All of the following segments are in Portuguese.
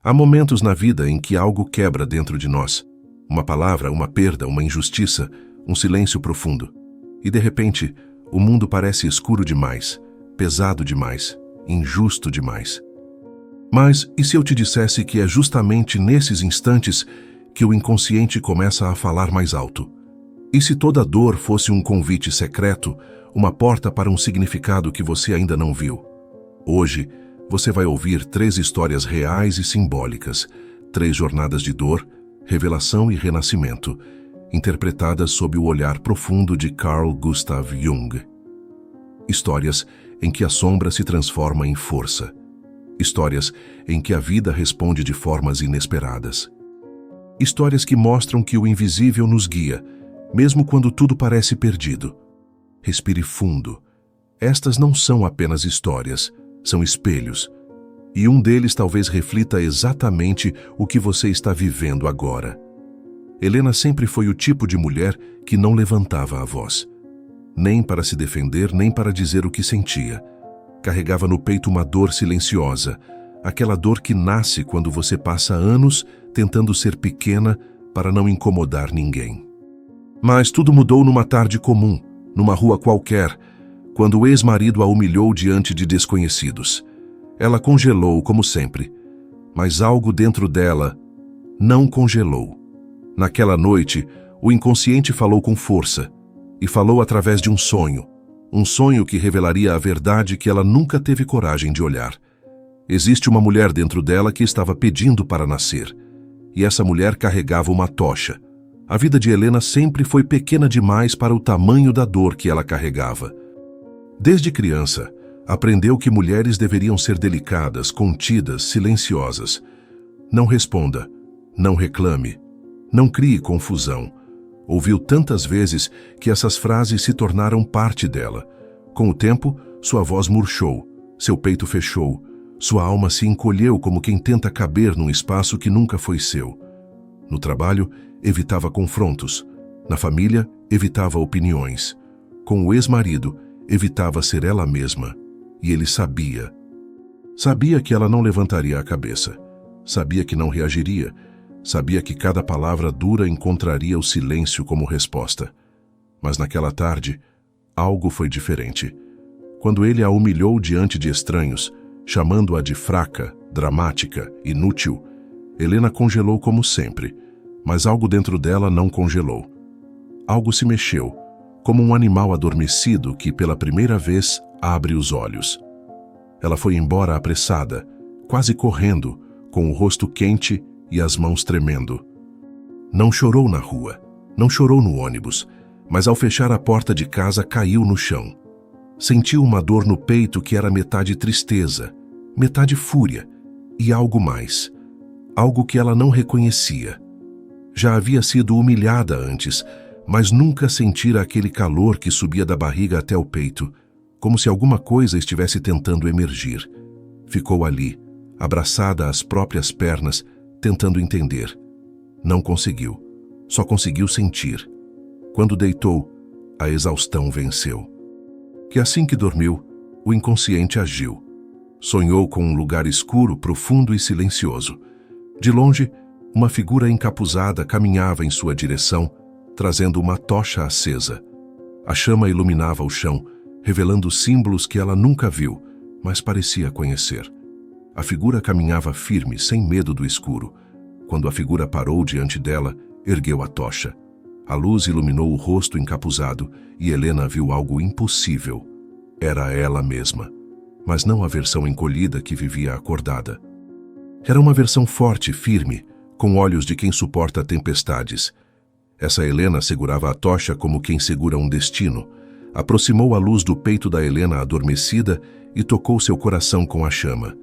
Há momentos na vida em que algo quebra dentro de nós. Uma palavra, uma perda, uma injustiça, um silêncio profundo. E de repente, o mundo parece escuro demais, pesado demais, injusto demais. Mas e se eu te dissesse que é justamente nesses instantes que o inconsciente começa a falar mais alto? E se toda dor fosse um convite secreto, uma porta para um significado que você ainda não viu? Hoje, você vai ouvir 3 histórias reais e simbólicas, 3 jornadas de dor, revelação e renascimento, interpretadas sob o olhar profundo de Carl Gustav Jung. Histórias em que a sombra se transforma em força. Histórias em que a vida responde de formas inesperadas. Histórias que mostram que o invisível nos guia, mesmo quando tudo parece perdido. Respire fundo. Estas não são apenas histórias, são espelhos. E um deles talvez reflita exatamente o que você está vivendo agora. Helena sempre foi o tipo de mulher que não levantava a voz. Nem para se defender, nem para dizer o que sentia. Carregava no peito uma dor silenciosa, aquela dor que nasce quando você passa anos tentando ser pequena para não incomodar ninguém. Mas tudo mudou numa tarde comum, numa rua qualquer, quando o ex-marido a humilhou diante de desconhecidos. Ela congelou, como sempre, mas algo dentro dela não congelou. Naquela noite, o inconsciente falou com força, e falou através de um sonho que revelaria a verdade que ela nunca teve coragem de olhar. Existe uma mulher dentro dela que estava pedindo para nascer, e essa mulher carregava uma tocha. A vida de Helena sempre foi pequena demais para o tamanho da dor que ela carregava. Desde criança, aprendeu que mulheres deveriam ser delicadas, contidas, silenciosas. Não responda, não reclame, não crie confusão. Ouviu tantas vezes que essas frases se tornaram parte dela. Com o tempo, sua voz murchou, seu peito fechou, sua alma se encolheu como quem tenta caber num espaço que nunca foi seu. No trabalho, evitava confrontos. Na família, evitava opiniões. Com o ex-marido, evitava ser ela mesma. E ele sabia. Sabia que ela não levantaria a cabeça. Sabia que não reagiria. Sabia que cada palavra dura encontraria o silêncio como resposta. Mas naquela tarde, algo foi diferente. Quando ele a humilhou diante de estranhos, chamando-a de fraca, dramática, inútil, Helena congelou como sempre, mas algo dentro dela não congelou. Algo se mexeu, como um animal adormecido que pela primeira vez abre os olhos. Ela foi embora apressada, quase correndo, com o rosto quente e as mãos tremendo. Não chorou na rua, não chorou no ônibus, mas ao fechar a porta de casa caiu no chão. Sentiu uma dor no peito que era metade tristeza, metade fúria e algo mais, algo que ela não reconhecia. Já havia sido humilhada antes, mas nunca sentira aquele calor que subia da barriga até o peito, como se alguma coisa estivesse tentando emergir. Ficou ali, abraçada às próprias pernas, tentando entender. Não conseguiu, só conseguiu sentir. Quando deitou, a exaustão venceu. Que assim que dormiu, o inconsciente agiu. Sonhou com um lugar escuro, profundo e silencioso. De longe, uma figura encapuzada caminhava em sua direção, trazendo uma tocha acesa. A chama iluminava o chão, revelando símbolos que ela nunca viu, mas parecia conhecer. A figura caminhava firme, sem medo do escuro. Quando a figura parou diante dela, ergueu a tocha. A luz iluminou o rosto encapuzado e Helena viu algo impossível. Era ela mesma, mas não a versão encolhida que vivia acordada. Era uma versão forte, firme, com olhos de quem suporta tempestades. Essa Helena segurava a tocha como quem segura um destino. Aproximou a luz do peito da Helena adormecida e tocou seu coração com a chama.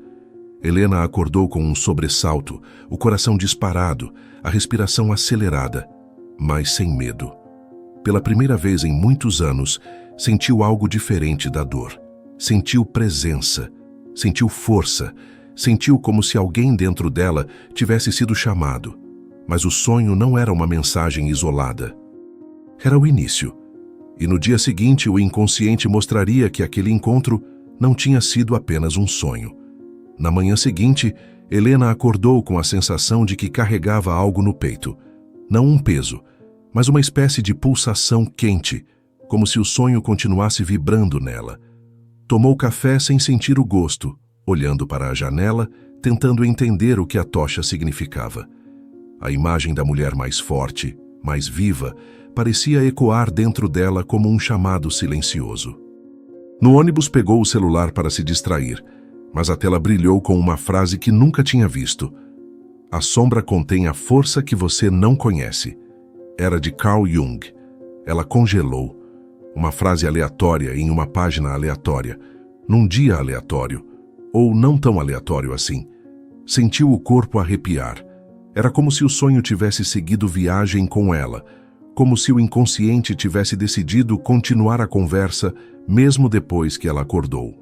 Helena acordou com um sobressalto, o coração disparado, a respiração acelerada, mas sem medo. Pela primeira vez em muitos anos, sentiu algo diferente da dor. Sentiu presença, sentiu força, sentiu como se alguém dentro dela tivesse sido chamado. Mas o sonho não era uma mensagem isolada. Era o início. E no dia seguinte o inconsciente mostraria que aquele encontro não tinha sido apenas um sonho. Na manhã seguinte, Helena acordou com a sensação de que carregava algo no peito. Não um peso, mas uma espécie de pulsação quente, como se o sonho continuasse vibrando nela. Tomou café sem sentir o gosto, olhando para a janela, tentando entender o que a tocha significava. A imagem da mulher mais forte, mais viva, parecia ecoar dentro dela como um chamado silencioso. No ônibus pegou o celular para se distrair, mas a tela brilhou com uma frase que nunca tinha visto. A sombra contém a força que você não conhece. Era de Carl Jung. Ela congelou. Uma frase aleatória em uma página aleatória, num dia aleatório, ou não tão aleatório assim. Sentiu o corpo arrepiar. Era como se o sonho tivesse seguido viagem com ela, como se o inconsciente tivesse decidido continuar a conversa mesmo depois que ela acordou.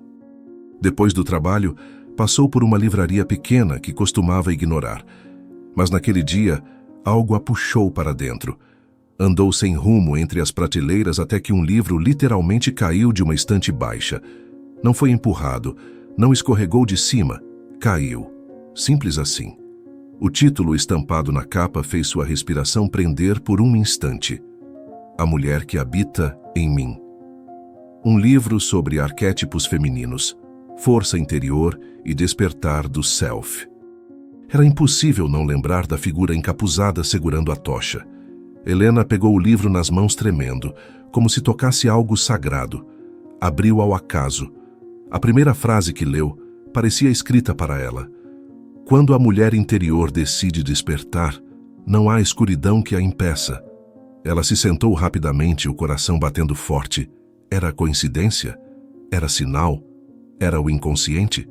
Depois do trabalho, passou por uma livraria pequena que costumava ignorar. Mas naquele dia, algo a puxou para dentro. Andou sem rumo entre as prateleiras até que um livro literalmente caiu de uma estante baixa. Não foi empurrado, não escorregou de cima, caiu. Simples assim. O título estampado na capa fez sua respiração prender por um instante. A Mulher que Habita em Mim. Um livro sobre arquétipos femininos, força interior e despertar do self. Era impossível não lembrar da figura encapuzada segurando a tocha. Helena pegou o livro nas mãos tremendo, como se tocasse algo sagrado. Abriu ao acaso. A primeira frase que leu parecia escrita para ela. Quando a mulher interior decide despertar, não há escuridão que a impeça. Ela se sentou rapidamente, o coração batendo forte. Era coincidência? Era sinal? Era o inconsciente?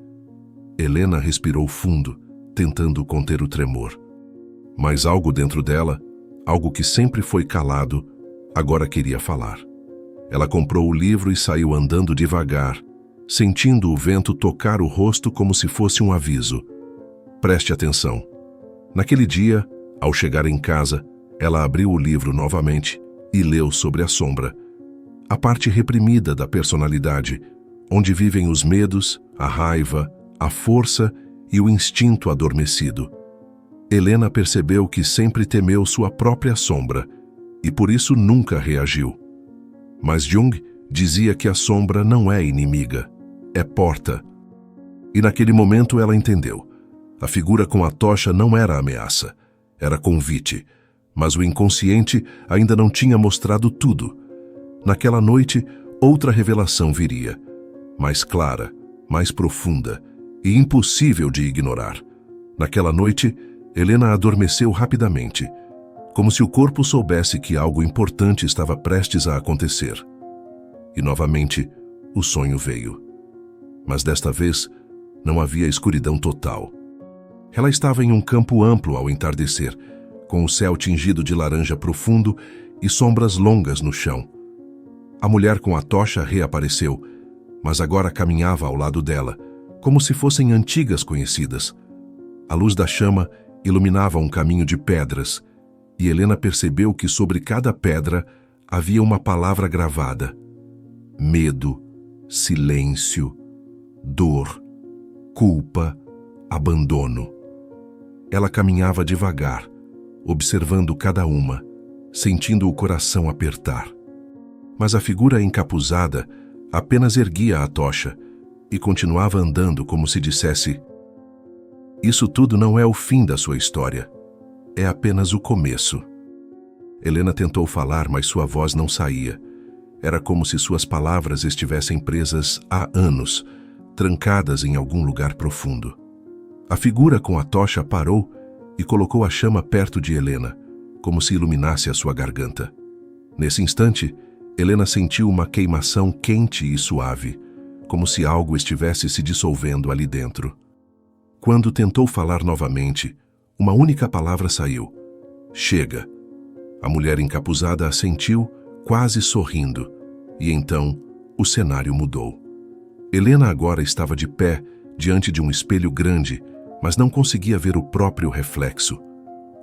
Helena respirou fundo, tentando conter o tremor. Mas algo dentro dela, algo que sempre foi calado, agora queria falar. Ela comprou o livro e saiu andando devagar, sentindo o vento tocar o rosto como se fosse um aviso. Preste atenção. Naquele dia, ao chegar em casa, ela abriu o livro novamente e leu sobre a sombra. A parte reprimida da personalidade, onde vivem os medos, a raiva, a força e o instinto adormecido. Helena percebeu que sempre temeu sua própria sombra e por isso nunca reagiu. Mas Jung dizia que a sombra não é inimiga, é porta. E naquele momento ela entendeu. A figura com a tocha não era ameaça, era convite, mas o inconsciente ainda não tinha mostrado tudo. Naquela noite, outra revelação viria, mais clara, mais profunda e impossível de ignorar. Naquela noite, Helena adormeceu rapidamente, como se o corpo soubesse que algo importante estava prestes a acontecer. E novamente, o sonho veio. Mas desta vez, não havia escuridão total. Ela estava em um campo amplo ao entardecer, com o céu tingido de laranja profundo e sombras longas no chão. A mulher com a tocha reapareceu, mas agora caminhava ao lado dela, como se fossem antigas conhecidas. A luz da chama iluminava um caminho de pedras, e Helena percebeu que sobre cada pedra havia uma palavra gravada: medo, silêncio, dor, culpa, abandono. Ela caminhava devagar, observando cada uma, sentindo o coração apertar. Mas a figura encapuzada apenas erguia a tocha e continuava andando como se dissesse: isso tudo não é o fim da sua história, é apenas o começo. Helena tentou falar, mas sua voz não saía. Era como se suas palavras estivessem presas há anos, trancadas em algum lugar profundo. A figura com a tocha parou e colocou a chama perto de Helena, como se iluminasse a sua garganta. Nesse instante, Helena sentiu uma queimação quente e suave, como se algo estivesse se dissolvendo ali dentro. Quando tentou falar novamente, uma única palavra saiu: chega. A mulher encapuzada assentiu, quase sorrindo, e então o cenário mudou. Helena agora estava de pé, diante de um espelho grande, mas não conseguia ver o próprio reflexo.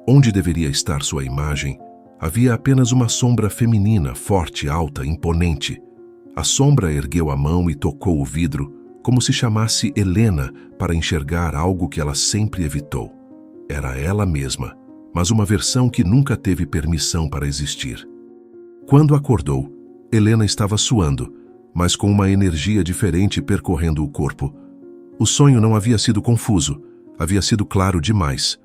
Onde deveria estar sua imagem, havia apenas uma sombra feminina, forte, alta, imponente. A sombra ergueu a mão e tocou o vidro, como se chamasse Helena para enxergar algo que ela sempre evitou. Era ela mesma, mas uma versão que nunca teve permissão para existir. Quando acordou, Helena estava suando, mas com uma energia diferente percorrendo o corpo. O sonho não havia sido confuso, havia sido claro demais.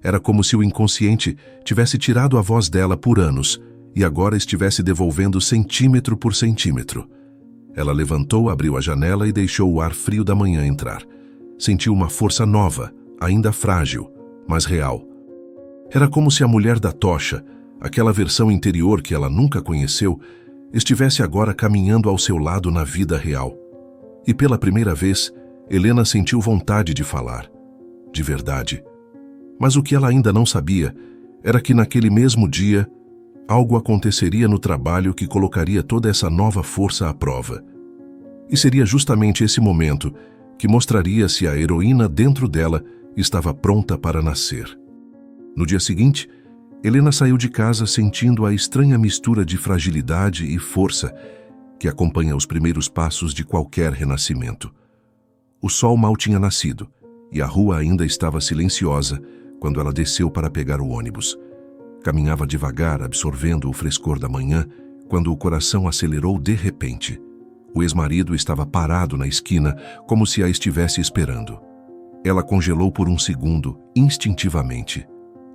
Era como se o inconsciente tivesse tirado a voz dela por anos e agora estivesse devolvendo centímetro por centímetro. Ela levantou, abriu a janela e deixou o ar frio da manhã entrar. Sentiu uma força nova, ainda frágil, mas real. Era como se a mulher da tocha, aquela versão interior que ela nunca conheceu, estivesse agora caminhando ao seu lado na vida real. E pela primeira vez, Helena sentiu vontade de falar. De verdade. Mas o que ela ainda não sabia era que naquele mesmo dia, algo aconteceria no trabalho que colocaria toda essa nova força à prova. E seria justamente esse momento que mostraria se a heroína dentro dela estava pronta para nascer. No dia seguinte, Helena saiu de casa sentindo a estranha mistura de fragilidade e força que acompanha os primeiros passos de qualquer renascimento. O sol mal tinha nascido e a rua ainda estava silenciosa quando ela desceu para pegar o ônibus. Caminhava devagar, absorvendo o frescor da manhã, quando o coração acelerou de repente. O ex-marido estava parado na esquina, como se a estivesse esperando. Ela congelou por um segundo, instintivamente.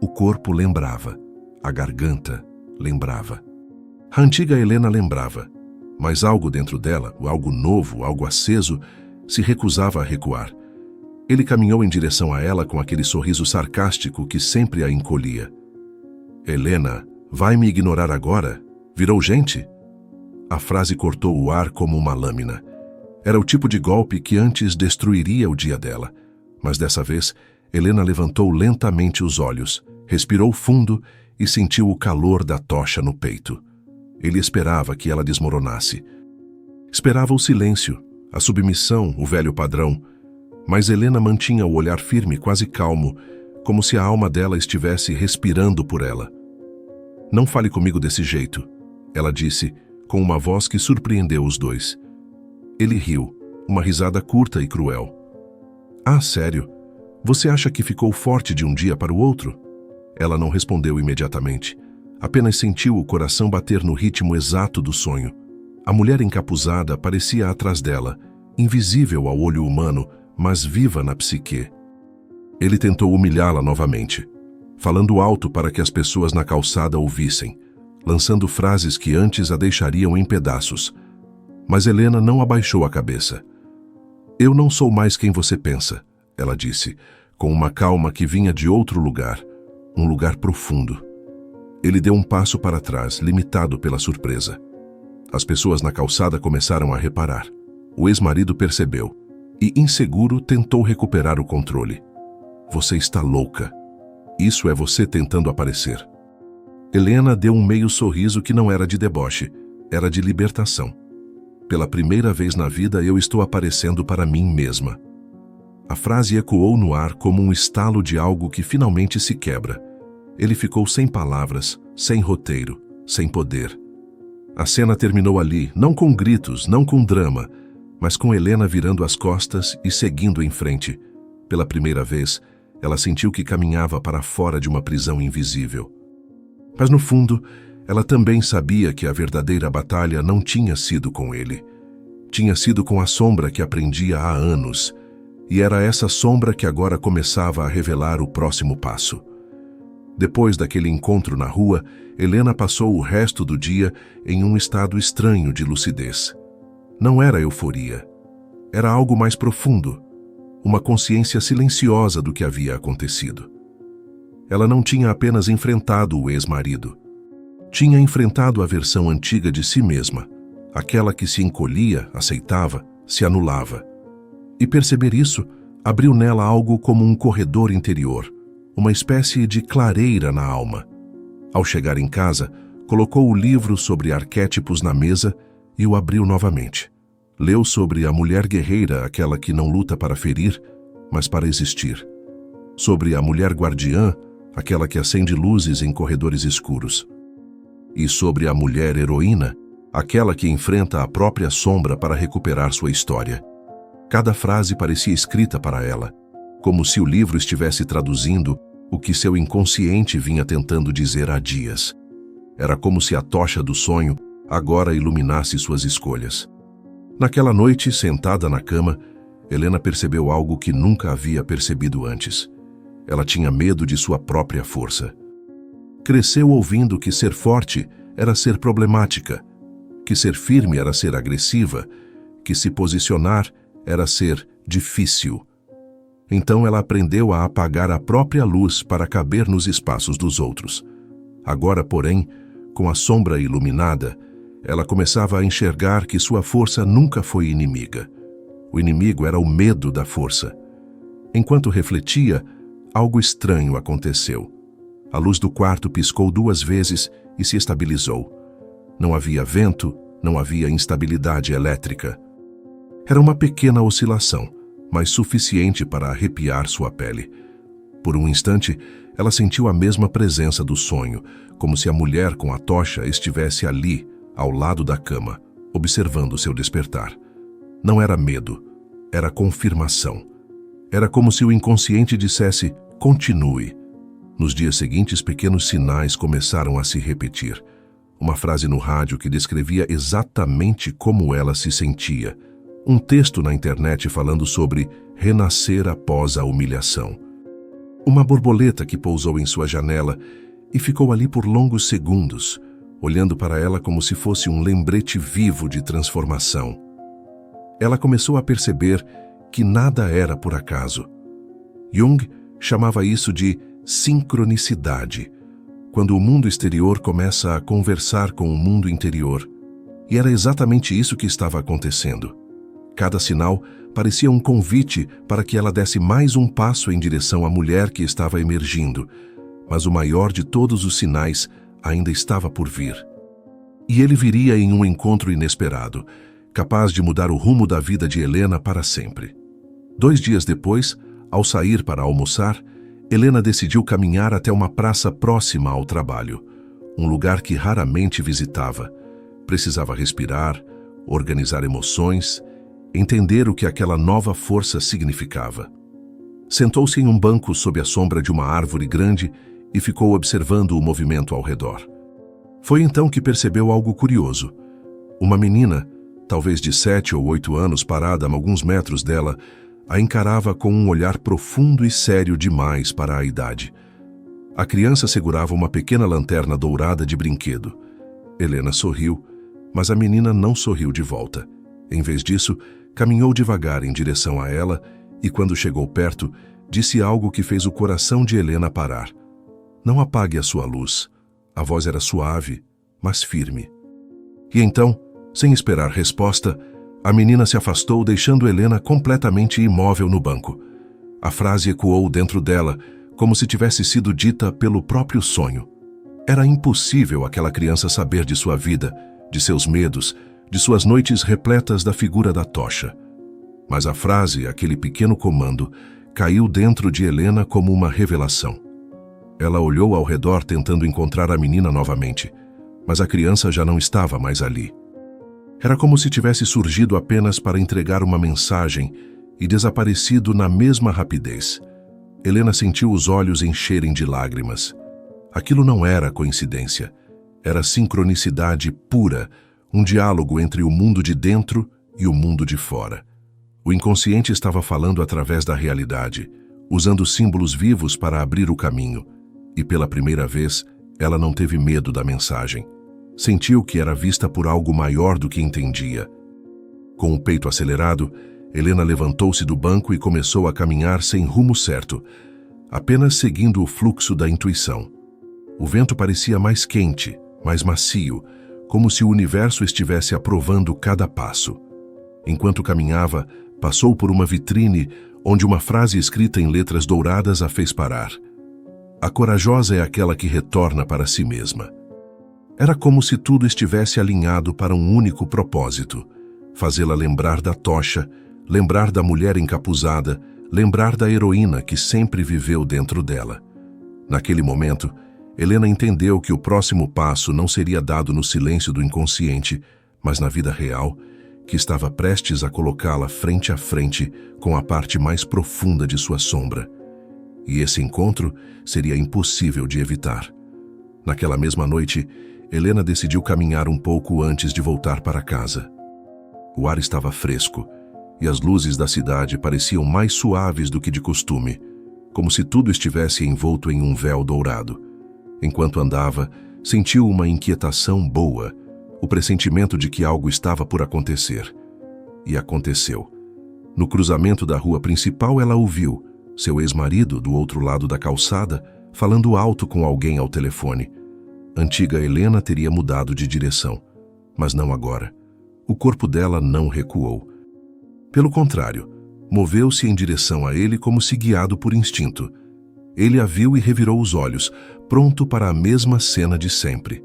O corpo lembrava. A garganta lembrava. A antiga Helena lembrava. Mas algo dentro dela, algo novo, algo aceso, se recusava a recuar. Ele caminhou em direção a ela com aquele sorriso sarcástico que sempre a encolhia. Helena, vai me ignorar agora? Virou gente? A frase cortou o ar como uma lâmina. Era o tipo de golpe que antes destruiria o dia dela. Mas dessa vez, Helena levantou lentamente os olhos, respirou fundo e sentiu o calor da tocha no peito. Ele esperava que ela desmoronasse. Esperava o silêncio, a submissão, o velho padrão. Mas Helena mantinha o olhar firme, quase calmo, como se a alma dela estivesse respirando por ela. Não fale comigo desse jeito, ela disse, com uma voz que surpreendeu os dois. Ele riu, uma risada curta e cruel. Ah, sério? Você acha que ficou forte de um dia para o outro? Ela não respondeu imediatamente. Apenas sentiu o coração bater no ritmo exato do sonho. A mulher encapuzada parecia atrás dela, invisível ao olho humano, mas viva na psique. Ele tentou humilhá-la novamente, falando alto para que as pessoas na calçada ouvissem, lançando frases que antes a deixariam em pedaços. Mas Helena não abaixou a cabeça. Eu não sou mais quem você pensa, ela disse, com uma calma que vinha de outro lugar, um lugar profundo. Ele deu um passo para trás, limitado pela surpresa. As pessoas na calçada começaram a reparar. O ex-marido percebeu e, inseguro, tentou recuperar o controle. Você está louca. Isso é você tentando aparecer. Helena deu um meio sorriso que não era de deboche, era de libertação. Pela primeira vez na vida eu estou aparecendo para mim mesma. A frase ecoou no ar como um estalo de algo que finalmente se quebra. Ele ficou sem palavras, sem roteiro, sem poder. A cena terminou ali, não com gritos, não com drama, mas com Helena virando as costas e seguindo em frente. Pela primeira vez, ela sentiu que caminhava para fora de uma prisão invisível. Mas no fundo, ela também sabia que a verdadeira batalha não tinha sido com ele. Tinha sido com a sombra que aprendia há anos, e era essa sombra que agora começava a revelar o próximo passo. Depois daquele encontro na rua, Helena passou o resto do dia em um estado estranho de lucidez. Não era euforia. Era algo mais profundo, uma consciência silenciosa do que havia acontecido. Ela não tinha apenas enfrentado o ex-marido. Tinha enfrentado a versão antiga de si mesma, aquela que se encolhia, aceitava, se anulava. E perceber isso abriu nela algo como um corredor interior, uma espécie de clareira na alma. Ao chegar em casa, colocou o livro sobre arquétipos na mesa e o abriu novamente. Leu sobre a mulher guerreira, aquela que não luta para ferir, mas para existir. Sobre a mulher guardiã, aquela que acende luzes em corredores escuros. E sobre a mulher heroína, aquela que enfrenta a própria sombra para recuperar sua história. Cada frase parecia escrita para ela, como se o livro estivesse traduzindo o que seu inconsciente vinha tentando dizer há dias. Era como se a tocha do sonho agora iluminasse suas escolhas. Naquela noite, sentada na cama, Helena percebeu algo que nunca havia percebido antes. Ela tinha medo de sua própria força. Cresceu ouvindo que ser forte era ser problemática, que ser firme era ser agressiva, que se posicionar era ser difícil. Então ela aprendeu a apagar a própria luz para caber nos espaços dos outros. Agora, porém, com a sombra iluminada, ela começava a enxergar que sua força nunca foi inimiga. O inimigo era o medo da força. Enquanto refletia, algo estranho aconteceu. A luz do quarto piscou 2 vezes e se estabilizou. Não havia vento, não havia instabilidade elétrica. Era uma pequena oscilação, mas suficiente para arrepiar sua pele. Por um instante, ela sentiu a mesma presença do sonho, como se a mulher com a tocha estivesse ali, ao lado da cama, observando seu despertar. Não era medo, era confirmação. Era como se o inconsciente dissesse, continue. Nos dias seguintes, pequenos sinais começaram a se repetir. Uma frase no rádio que descrevia exatamente como ela se sentia. Um texto na internet falando sobre renascer após a humilhação. Uma borboleta que pousou em sua janela e ficou ali por longos segundos, olhando para ela como se fosse um lembrete vivo de transformação. Ela começou a perceber que nada era por acaso. Jung chamava isso de sincronicidade, quando o mundo exterior começa a conversar com o mundo interior. E era exatamente isso que estava acontecendo. Cada sinal parecia um convite para que ela desse mais um passo em direção à mulher que estava emergindo, mas o maior de todos os sinais ainda estava por vir. E ele viria em um encontro inesperado, capaz de mudar o rumo da vida de Helena para sempre. 2 dias depois, ao sair para almoçar, Helena decidiu caminhar até uma praça próxima ao trabalho, um lugar que raramente visitava. Precisava respirar, organizar emoções, entender o que aquela nova força significava. Sentou-se em um banco sob a sombra de uma árvore grande e ficou observando o movimento ao redor. Foi então que percebeu algo curioso. Uma menina, talvez de 7 ou 8 anos, parada a alguns metros dela, a encarava com um olhar profundo e sério demais para a idade. A criança segurava uma pequena lanterna dourada de brinquedo. Helena sorriu, mas a menina não sorriu de volta. Em vez disso, caminhou devagar em direção a ela e, quando chegou perto, disse algo que fez o coração de Helena parar. Não apague a sua luz. A voz era suave, mas firme. E então, sem esperar resposta, a menina se afastou, deixando Helena completamente imóvel no banco. A frase ecoou dentro dela, como se tivesse sido dita pelo próprio sonho. Era impossível aquela criança saber de sua vida, de seus medos, de suas noites repletas da figura da tocha. Mas a frase, aquele pequeno comando, caiu dentro de Helena como uma revelação. Ela olhou ao redor tentando encontrar a menina novamente, mas a criança já não estava mais ali. Era como se tivesse surgido apenas para entregar uma mensagem e desaparecido na mesma rapidez. Helena sentiu os olhos encherem de lágrimas. Aquilo não era coincidência, era sincronicidade pura, um diálogo entre o mundo de dentro e o mundo de fora. O inconsciente estava falando através da realidade, usando símbolos vivos para abrir o caminho. E pela primeira vez, ela não teve medo da mensagem. Sentiu que era vista por algo maior do que entendia. Com o peito acelerado, Helena levantou-se do banco e começou a caminhar sem rumo certo, apenas seguindo o fluxo da intuição. O vento parecia mais quente, mais macio, como se o universo estivesse aprovando cada passo. Enquanto caminhava, passou por uma vitrine onde uma frase escrita em letras douradas a fez parar. A corajosa é aquela que retorna para si mesma. Era como se tudo estivesse alinhado para um único propósito: fazê-la lembrar da tocha, lembrar da mulher encapuzada, lembrar da heroína que sempre viveu dentro dela. Naquele momento, Helena entendeu que o próximo passo não seria dado no silêncio do inconsciente, mas na vida real, que estava prestes a colocá-la frente a frente com a parte mais profunda de sua sombra. E esse encontro seria impossível de evitar. Naquela mesma noite, Helena decidiu caminhar um pouco antes de voltar para casa. O ar estava fresco e as luzes da cidade pareciam mais suaves do que de costume, como se tudo estivesse envolto em um véu dourado. Enquanto andava, sentiu uma inquietação boa, o pressentimento de que algo estava por acontecer. E aconteceu. No cruzamento da rua principal, ela ouviu seu ex-marido, do outro lado da calçada, falando alto com alguém ao telefone. Antiga Helena teria mudado de direção, mas não agora. O corpo dela não recuou. Pelo contrário, moveu-se em direção a ele como se guiado por instinto. Ele a viu e revirou os olhos, pronto para a mesma cena de sempre.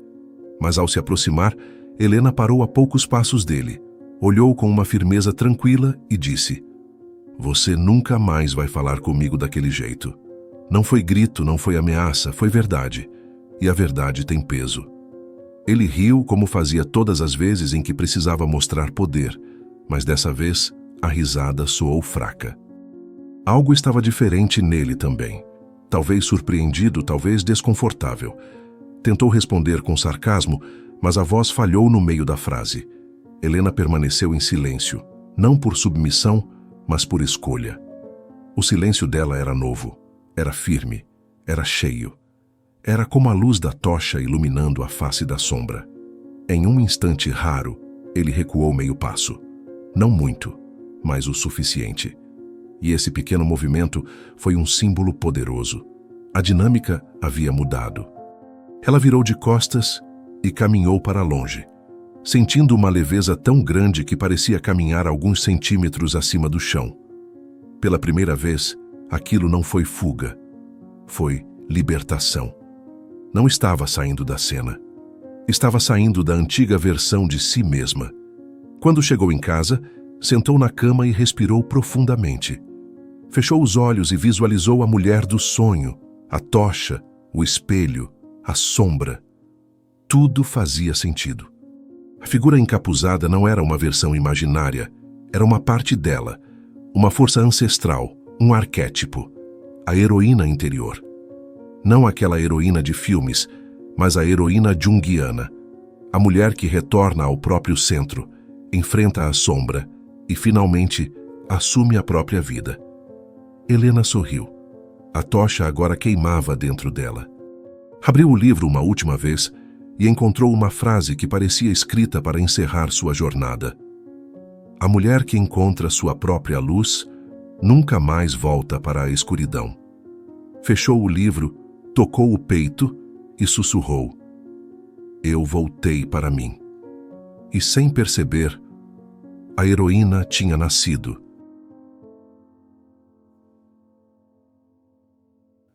Mas ao se aproximar, Helena parou a poucos passos dele, olhou com uma firmeza tranquila e disse: "Você nunca mais vai falar comigo daquele jeito. Não foi grito, não foi ameaça, foi verdade. E a verdade tem peso." Ele riu como fazia todas as vezes em que precisava mostrar poder, mas dessa vez a risada soou fraca. Algo estava diferente nele também. Talvez surpreendido, talvez desconfortável. Tentou responder com sarcasmo, mas a voz falhou no meio da frase. Helena permaneceu em silêncio, não por submissão, mas por escolha. O silêncio dela era novo, era firme, era cheio. Era como a luz da tocha iluminando a face da sombra. Em um instante raro, ele recuou meio passo. Não muito, mas o suficiente. E esse pequeno movimento foi um símbolo poderoso. A dinâmica havia mudado. Ela virou de costas e caminhou para longe, sentindo uma leveza tão grande que parecia caminhar alguns centímetros acima do chão. Pela primeira vez, aquilo não foi fuga, foi libertação. Não estava saindo da cena. Estava saindo da antiga versão de si mesma. Quando chegou em casa, sentou na cama e respirou profundamente. Fechou os olhos e visualizou a mulher do sonho, a tocha, o espelho, a sombra. Tudo fazia sentido. A figura encapuzada não era uma versão imaginária, era uma parte dela, uma força ancestral, um arquétipo, a heroína interior. Não aquela heroína de filmes, mas a heroína junguiana, a mulher que retorna ao próprio centro, enfrenta a sombra e, finalmente, assume a própria vida. Helena sorriu. A tocha agora queimava dentro dela. Abriu o livro uma última vez e encontrou uma frase que parecia escrita para encerrar sua jornada. A mulher que encontra sua própria luz nunca mais volta para a escuridão. Fechou o livro, tocou o peito e sussurrou: "Eu voltei para mim." E sem perceber, a heroína tinha nascido.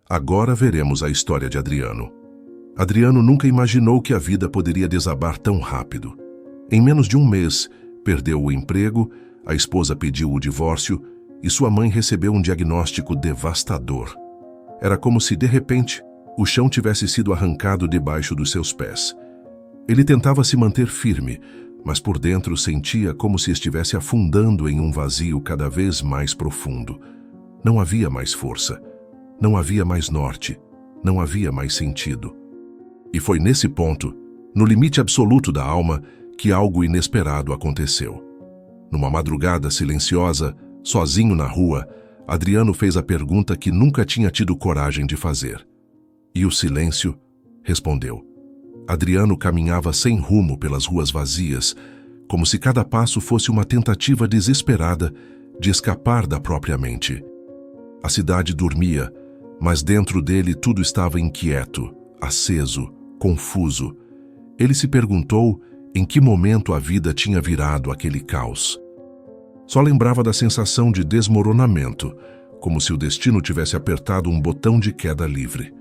Agora veremos a história de Adriano. Adriano nunca imaginou que a vida poderia desabar tão rápido. Em menos de um mês, perdeu o emprego, a esposa pediu o divórcio e sua mãe recebeu um diagnóstico devastador. Era como se, de repente, o chão tivesse sido arrancado debaixo dos seus pés. Ele tentava se manter firme, mas por dentro sentia como se estivesse afundando em um vazio cada vez mais profundo. Não havia mais força, não havia mais norte, não havia mais sentido. E foi nesse ponto, no limite absoluto da alma, que algo inesperado aconteceu. Numa madrugada silenciosa, sozinho na rua, Adriano fez a pergunta que nunca tinha tido coragem de fazer. E o silêncio respondeu. Adriano caminhava sem rumo pelas ruas vazias, como se cada passo fosse uma tentativa desesperada de escapar da própria mente. A cidade dormia, mas dentro dele tudo estava inquieto, aceso, confuso. Ele se perguntou em que momento a vida tinha virado aquele caos. Só lembrava da sensação de desmoronamento, como se o destino tivesse apertado um botão de queda livre.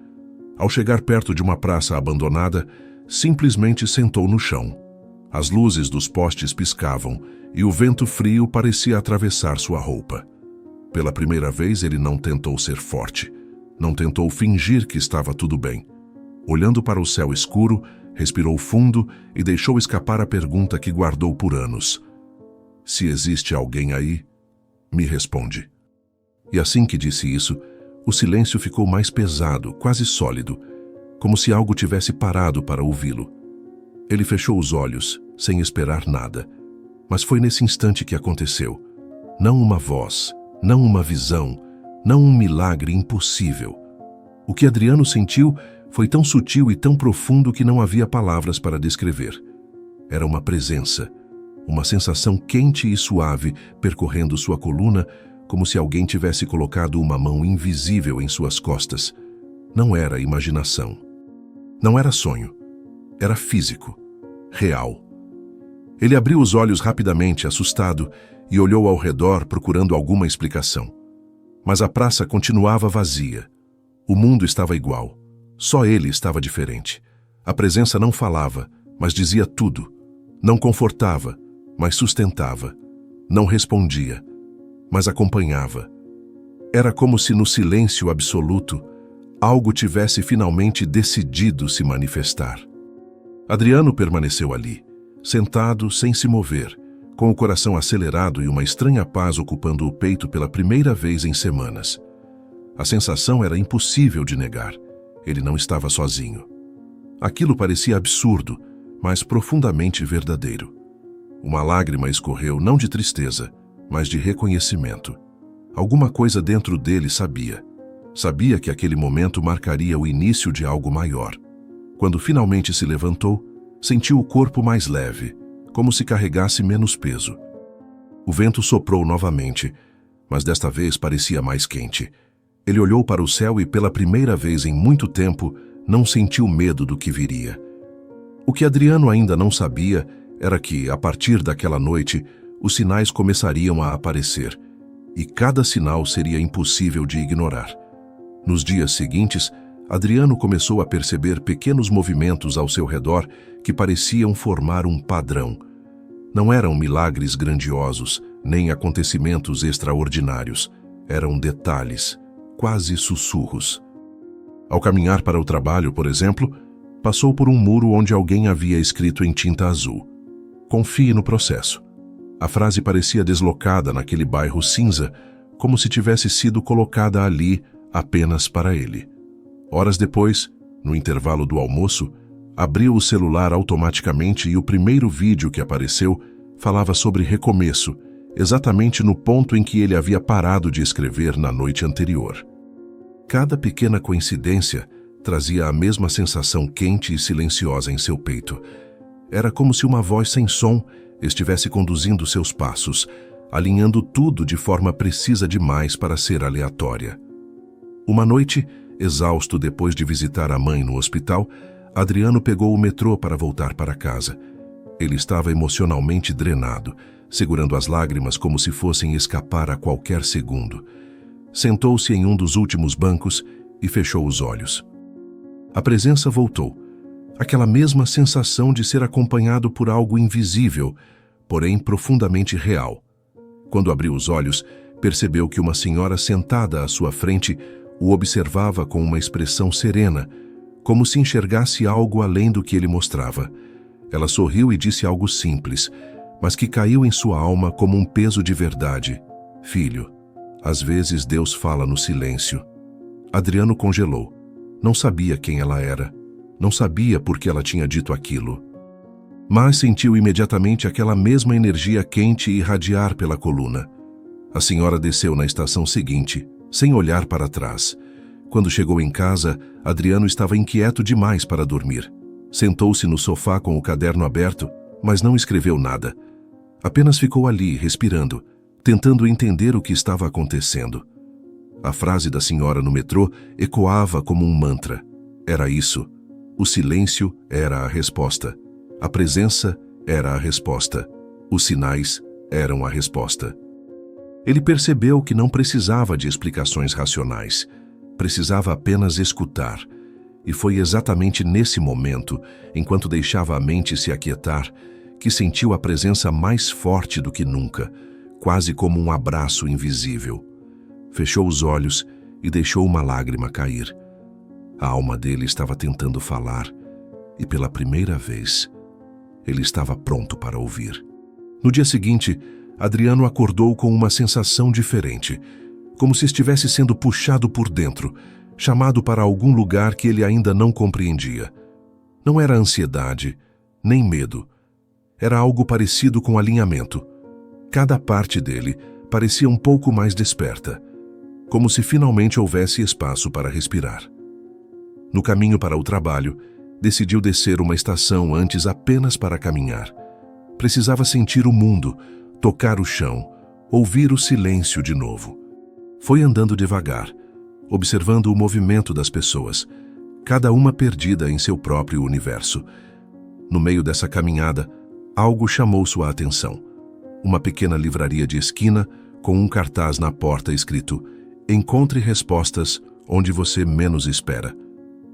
Ao chegar perto de uma praça abandonada, simplesmente sentou no chão. As luzes dos postes piscavam e o vento frio parecia atravessar sua roupa. Pela primeira vez, ele não tentou ser forte. Não tentou fingir que estava tudo bem. Olhando para o céu escuro, respirou fundo e deixou escapar a pergunta que guardou por anos. Se existe alguém aí, me responde. E assim que disse isso, o silêncio ficou mais pesado, quase sólido, como se algo tivesse parado para ouvi-lo. Ele fechou os olhos, sem esperar nada. Mas foi nesse instante que aconteceu. Não uma voz, não uma visão, não um milagre impossível. O que Adriano sentiu foi tão sutil e tão profundo que não havia palavras para descrever. Era uma presença, uma sensação quente e suave percorrendo sua coluna, como se alguém tivesse colocado uma mão invisível em suas costas. Não era imaginação. Não era sonho. Era físico, real. Ele abriu os olhos rapidamente, assustado, e olhou ao redor procurando alguma explicação. Mas a praça continuava vazia. O mundo estava igual. Só ele estava diferente. A presença não falava, mas dizia tudo. Não confortava, mas sustentava. Não respondia, mas acompanhava. Era como se no silêncio absoluto, algo tivesse finalmente decidido se manifestar. Adriano permaneceu ali, sentado sem se mover, com o coração acelerado e uma estranha paz ocupando o peito pela primeira vez em semanas. A sensação era impossível de negar. Ele não estava sozinho. Aquilo parecia absurdo, mas profundamente verdadeiro. Uma lágrima escorreu não de tristeza, mas de reconhecimento. Alguma coisa dentro dele sabia. Sabia que aquele momento marcaria o início de algo maior. Quando finalmente se levantou, sentiu o corpo mais leve, como se carregasse menos peso. O vento soprou novamente, mas desta vez parecia mais quente. Ele olhou para o céu e, pela primeira vez em muito tempo, não sentiu medo do que viria. O que Adriano ainda não sabia era que, a partir daquela noite, os sinais começariam a aparecer, e cada sinal seria impossível de ignorar. Nos dias seguintes, Adriano começou a perceber pequenos movimentos ao seu redor que pareciam formar um padrão. Não eram milagres grandiosos, nem acontecimentos extraordinários. Eram detalhes, quase sussurros. Ao caminhar para o trabalho, por exemplo, passou por um muro onde alguém havia escrito em tinta azul: "Confie no processo." A frase parecia deslocada naquele bairro cinza, como se tivesse sido colocada ali apenas para ele. Horas depois, no intervalo do almoço, abriu o celular automaticamente e o primeiro vídeo que apareceu falava sobre recomeço, exatamente no ponto em que ele havia parado de escrever na noite anterior. Cada pequena coincidência trazia a mesma sensação quente e silenciosa em seu peito. Era como se uma voz sem som estivesse conduzindo seus passos, alinhando tudo de forma precisa demais para ser aleatória. Uma noite, exausto depois de visitar a mãe no hospital, Adriano pegou o metrô para voltar para casa. Ele estava emocionalmente drenado, segurando as lágrimas como se fossem escapar a qualquer segundo. Sentou-se em um dos últimos bancos e fechou os olhos. A presença voltou. Aquela mesma sensação de ser acompanhado por algo invisível, porém profundamente real. Quando abriu os olhos, percebeu que uma senhora sentada à sua frente o observava com uma expressão serena, como se enxergasse algo além do que ele mostrava. Ela sorriu e disse algo simples, mas que caiu em sua alma como um peso de verdade: "Filho, às vezes Deus fala no silêncio." Adriano congelou. Não sabia quem ela era. Não sabia por que ela tinha dito aquilo. Mas sentiu imediatamente aquela mesma energia quente irradiar pela coluna. A senhora desceu na estação seguinte, sem olhar para trás. Quando chegou em casa, Adriano estava inquieto demais para dormir. Sentou-se no sofá com o caderno aberto, mas não escreveu nada. Apenas ficou ali, respirando, tentando entender o que estava acontecendo. A frase da senhora no metrô ecoava como um mantra. Era isso. O silêncio era a resposta. A presença era a resposta. Os sinais eram a resposta. Ele percebeu que não precisava de explicações racionais. Precisava apenas escutar. E foi exatamente nesse momento, enquanto deixava a mente se aquietar, que sentiu a presença mais forte do que nunca, quase como um abraço invisível. Fechou os olhos e deixou uma lágrima cair. A alma dele estava tentando falar, e pela primeira vez, ele estava pronto para ouvir. No dia seguinte, Adriano acordou com uma sensação diferente, como se estivesse sendo puxado por dentro, chamado para algum lugar que ele ainda não compreendia. Não era ansiedade, nem medo. Era algo parecido com alinhamento. Cada parte dele parecia um pouco mais desperta, como se finalmente houvesse espaço para respirar. No caminho para o trabalho, decidiu descer uma estação antes apenas para caminhar. Precisava sentir o mundo, tocar o chão, ouvir o silêncio de novo. Foi andando devagar, observando o movimento das pessoas, cada uma perdida em seu próprio universo. No meio dessa caminhada, algo chamou sua atenção. Uma pequena livraria de esquina com um cartaz na porta escrito "Encontre respostas onde você menos espera".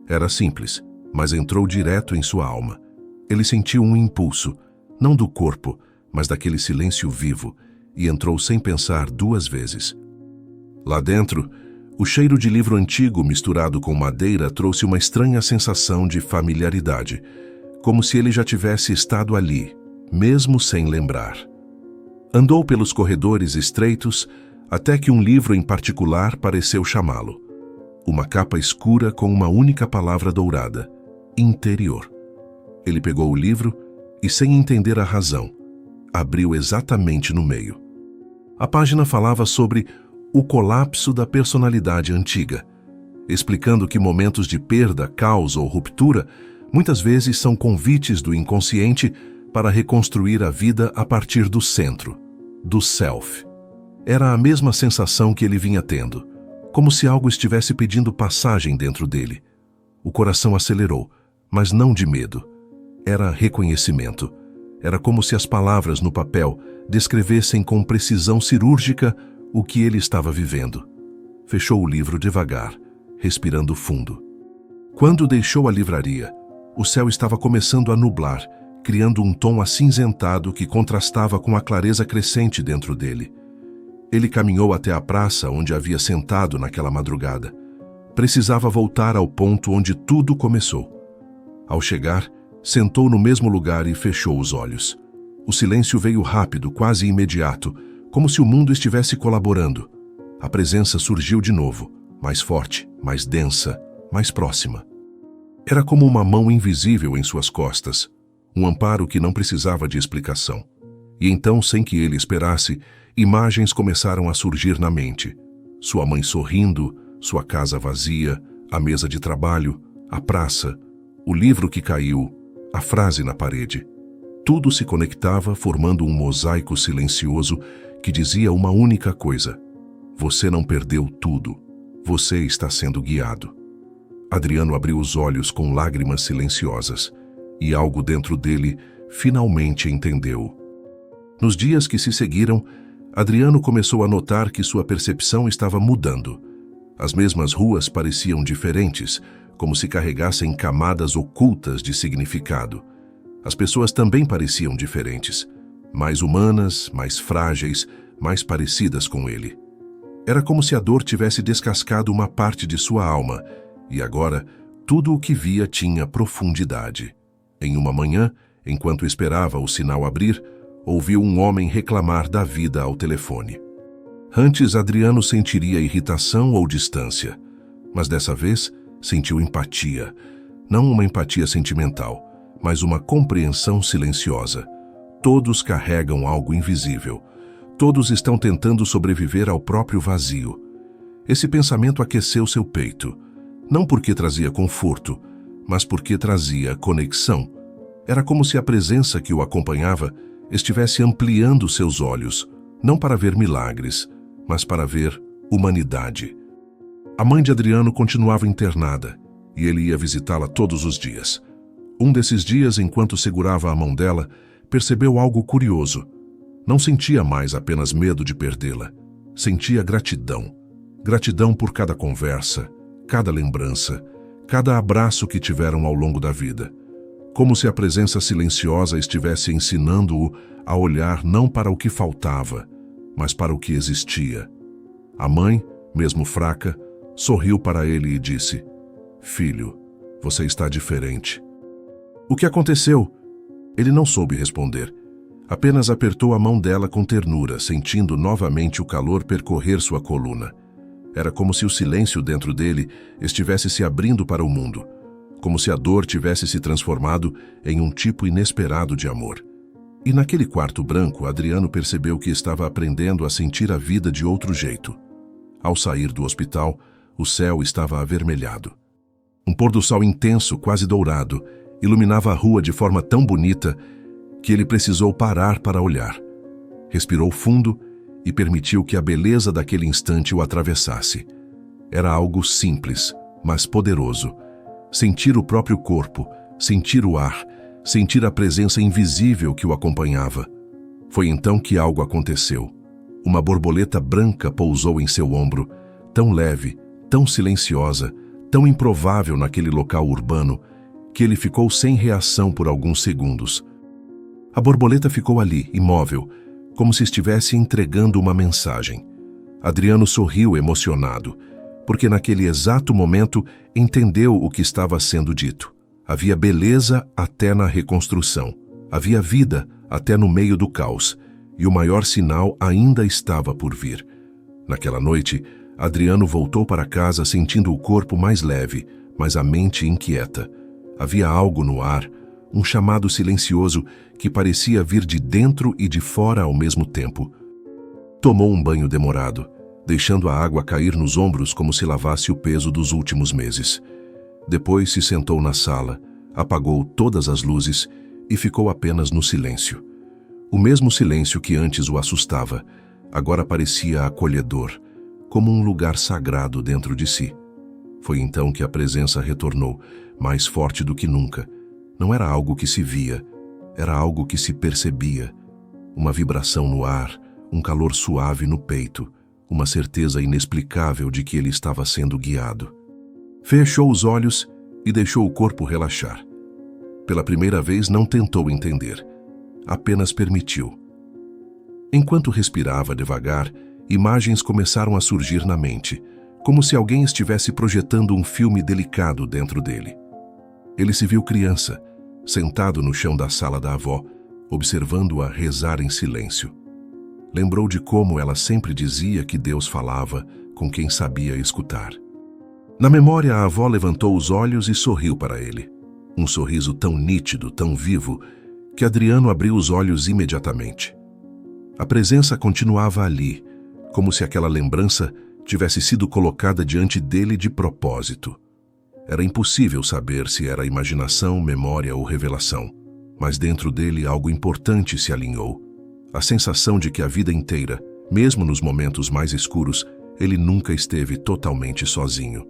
Era simples, mas entrou direto em sua alma. Ele sentiu um impulso, não do corpo, mas daquele silêncio vivo, e entrou sem pensar duas vezes. Lá dentro, o cheiro de livro antigo misturado com madeira trouxe uma estranha sensação de familiaridade, como se ele já tivesse estado ali, mesmo sem lembrar. Andou pelos corredores estreitos até que um livro em particular pareceu chamá-lo. Uma capa escura com uma única palavra dourada: interior. Ele pegou o livro e, sem entender a razão, abriu exatamente no meio. A página falava sobre o colapso da personalidade antiga, explicando que momentos de perda, caos ou ruptura muitas vezes são convites do inconsciente para reconstruir a vida a partir do centro, do self. Era a mesma sensação que ele vinha tendo, como se algo estivesse pedindo passagem dentro dele. O coração acelerou, mas não de medo. Era reconhecimento. Era como se as palavras no papel descrevessem com precisão cirúrgica o que ele estava vivendo. Fechou o livro devagar, respirando fundo. Quando deixou a livraria, o céu estava começando a nublar, criando um tom acinzentado que contrastava com a clareza crescente dentro dele. Ele caminhou até a praça onde havia sentado naquela madrugada. Precisava voltar ao ponto onde tudo começou. Ao chegar, sentou no mesmo lugar e fechou os olhos. O silêncio veio rápido, quase imediato, como se o mundo estivesse colaborando. A presença surgiu de novo, mais forte, mais densa, mais próxima. Era como uma mão invisível em suas costas, um amparo que não precisava de explicação. E então, sem que ele esperasse, imagens começaram a surgir na mente. Sua mãe sorrindo, sua casa vazia, a mesa de trabalho, a praça, o livro que caiu, a frase na parede. Tudo se conectava, formando um mosaico silencioso que dizia uma única coisa: você não perdeu tudo, você está sendo guiado. Adriano abriu os olhos com lágrimas silenciosas, e algo dentro dele finalmente entendeu. Nos dias que se seguiram, Adriano começou a notar que sua percepção estava mudando. As mesmas ruas pareciam diferentes, como se carregassem camadas ocultas de significado. As pessoas também pareciam diferentes, mais humanas, mais frágeis, mais parecidas com ele. Era como se a dor tivesse descascado uma parte de sua alma, e agora tudo o que via tinha profundidade. Em uma manhã, enquanto esperava o sinal abrir, ouviu um homem reclamar da vida ao telefone. Antes, Adriano sentiria irritação ou distância, mas dessa vez sentiu empatia. Não uma empatia sentimental, mas uma compreensão silenciosa. Todos carregam algo invisível. Todos estão tentando sobreviver ao próprio vazio. Esse pensamento aqueceu seu peito, não porque trazia conforto, mas porque trazia conexão. Era como se a presença que o acompanhava estivesse ampliando seus olhos, não para ver milagres, mas para ver humanidade. A mãe de Adriano continuava internada, e ele ia visitá-la todos os dias. Um desses dias, enquanto segurava a mão dela, percebeu algo curioso. Não sentia mais apenas medo de perdê-la. Sentia gratidão. Gratidão por cada conversa, cada lembrança, cada abraço que tiveram ao longo da vida. Como se a presença silenciosa estivesse ensinando-o a olhar não para o que faltava, mas para o que existia. A mãe, mesmo fraca, sorriu para ele e disse: "Filho, você está diferente." O que aconteceu? Ele não soube responder. Apenas apertou a mão dela com ternura, sentindo novamente o calor percorrer sua coluna. Era como se o silêncio dentro dele estivesse se abrindo para o mundo, como se a dor tivesse se transformado em um tipo inesperado de amor. E naquele quarto branco, Adriano percebeu que estava aprendendo a sentir a vida de outro jeito. Ao sair do hospital, o céu estava avermelhado. Um pôr-do-sol intenso, quase dourado, iluminava a rua de forma tão bonita que ele precisou parar para olhar. Respirou fundo e permitiu que a beleza daquele instante o atravessasse. Era algo simples, mas poderoso. Sentir o próprio corpo, sentir o ar, sentir a presença invisível que o acompanhava. Foi então que algo aconteceu. Uma borboleta branca pousou em seu ombro, tão leve, tão silenciosa, tão improvável naquele local urbano, que ele ficou sem reação por alguns segundos. A borboleta ficou ali, imóvel, como se estivesse entregando uma mensagem. Adriano sorriu emocionado, porque naquele exato momento entendeu o que estava sendo dito. Havia beleza até na reconstrução. Havia vida até no meio do caos. E o maior sinal ainda estava por vir. Naquela noite, Adriano voltou para casa sentindo o corpo mais leve, mas a mente inquieta. Havia algo no ar, um chamado silencioso que parecia vir de dentro e de fora ao mesmo tempo. Tomou um banho demorado, deixando a água cair nos ombros como se lavasse o peso dos últimos meses. Depois se sentou na sala, apagou todas as luzes e ficou apenas no silêncio. O mesmo silêncio que antes o assustava, agora parecia acolhedor, como um lugar sagrado dentro de si. Foi então que a presença retornou, mais forte do que nunca. Não era algo que se via, era algo que se percebia. Uma vibração no ar, um calor suave no peito, uma certeza inexplicável de que ele estava sendo guiado. Fechou os olhos e deixou o corpo relaxar. Pela primeira vez não tentou entender, apenas permitiu. Enquanto respirava devagar, imagens começaram a surgir na mente, como se alguém estivesse projetando um filme delicado dentro dele. Ele se viu criança, sentado no chão da sala da avó, observando-a rezar em silêncio. Lembrou de como ela sempre dizia que Deus falava com quem sabia escutar. Na memória, a avó levantou os olhos e sorriu para ele. Um sorriso tão nítido, tão vivo, que Adriano abriu os olhos imediatamente. A presença continuava ali, como se aquela lembrança tivesse sido colocada diante dele de propósito. Era impossível saber se era imaginação, memória ou revelação, mas dentro dele algo importante se alinhou. A sensação de que a vida inteira, mesmo nos momentos mais escuros, ele nunca esteve totalmente sozinho.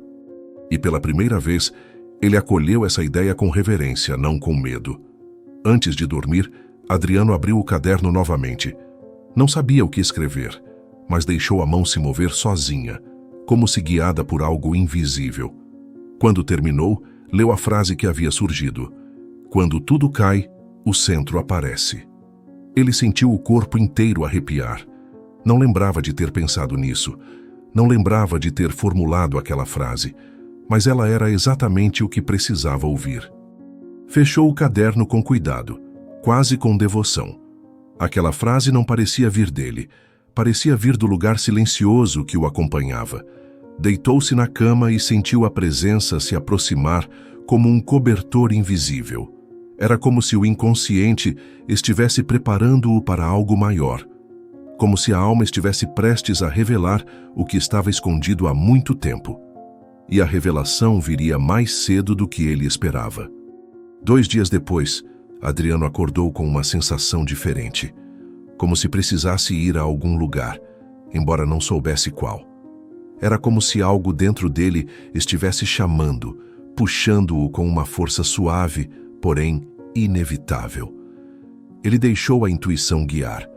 E pela primeira vez, ele acolheu essa ideia com reverência, não com medo. Antes de dormir, Adriano abriu o caderno novamente. Não sabia o que escrever, mas deixou a mão se mover sozinha, como se guiada por algo invisível. Quando terminou, leu a frase que havia surgido: "Quando tudo cai, o centro aparece." Ele sentiu o corpo inteiro arrepiar. Não lembrava de ter pensado nisso. Não lembrava de ter formulado aquela frase, mas ela era exatamente o que precisava ouvir. Fechou o caderno com cuidado, quase com devoção. Aquela frase não parecia vir dele, parecia vir do lugar silencioso que o acompanhava. Deitou-se na cama e sentiu a presença se aproximar como um cobertor invisível. Era como se o inconsciente estivesse preparando-o para algo maior, como se a alma estivesse prestes a revelar o que estava escondido há muito tempo. E a revelação viria mais cedo do que ele esperava. 2 dias depois, Adriano acordou com uma sensação diferente, como se precisasse ir a algum lugar, embora não soubesse qual. Era como se algo dentro dele estivesse chamando, puxando-o com uma força suave, porém inevitável. Ele deixou a intuição guiar.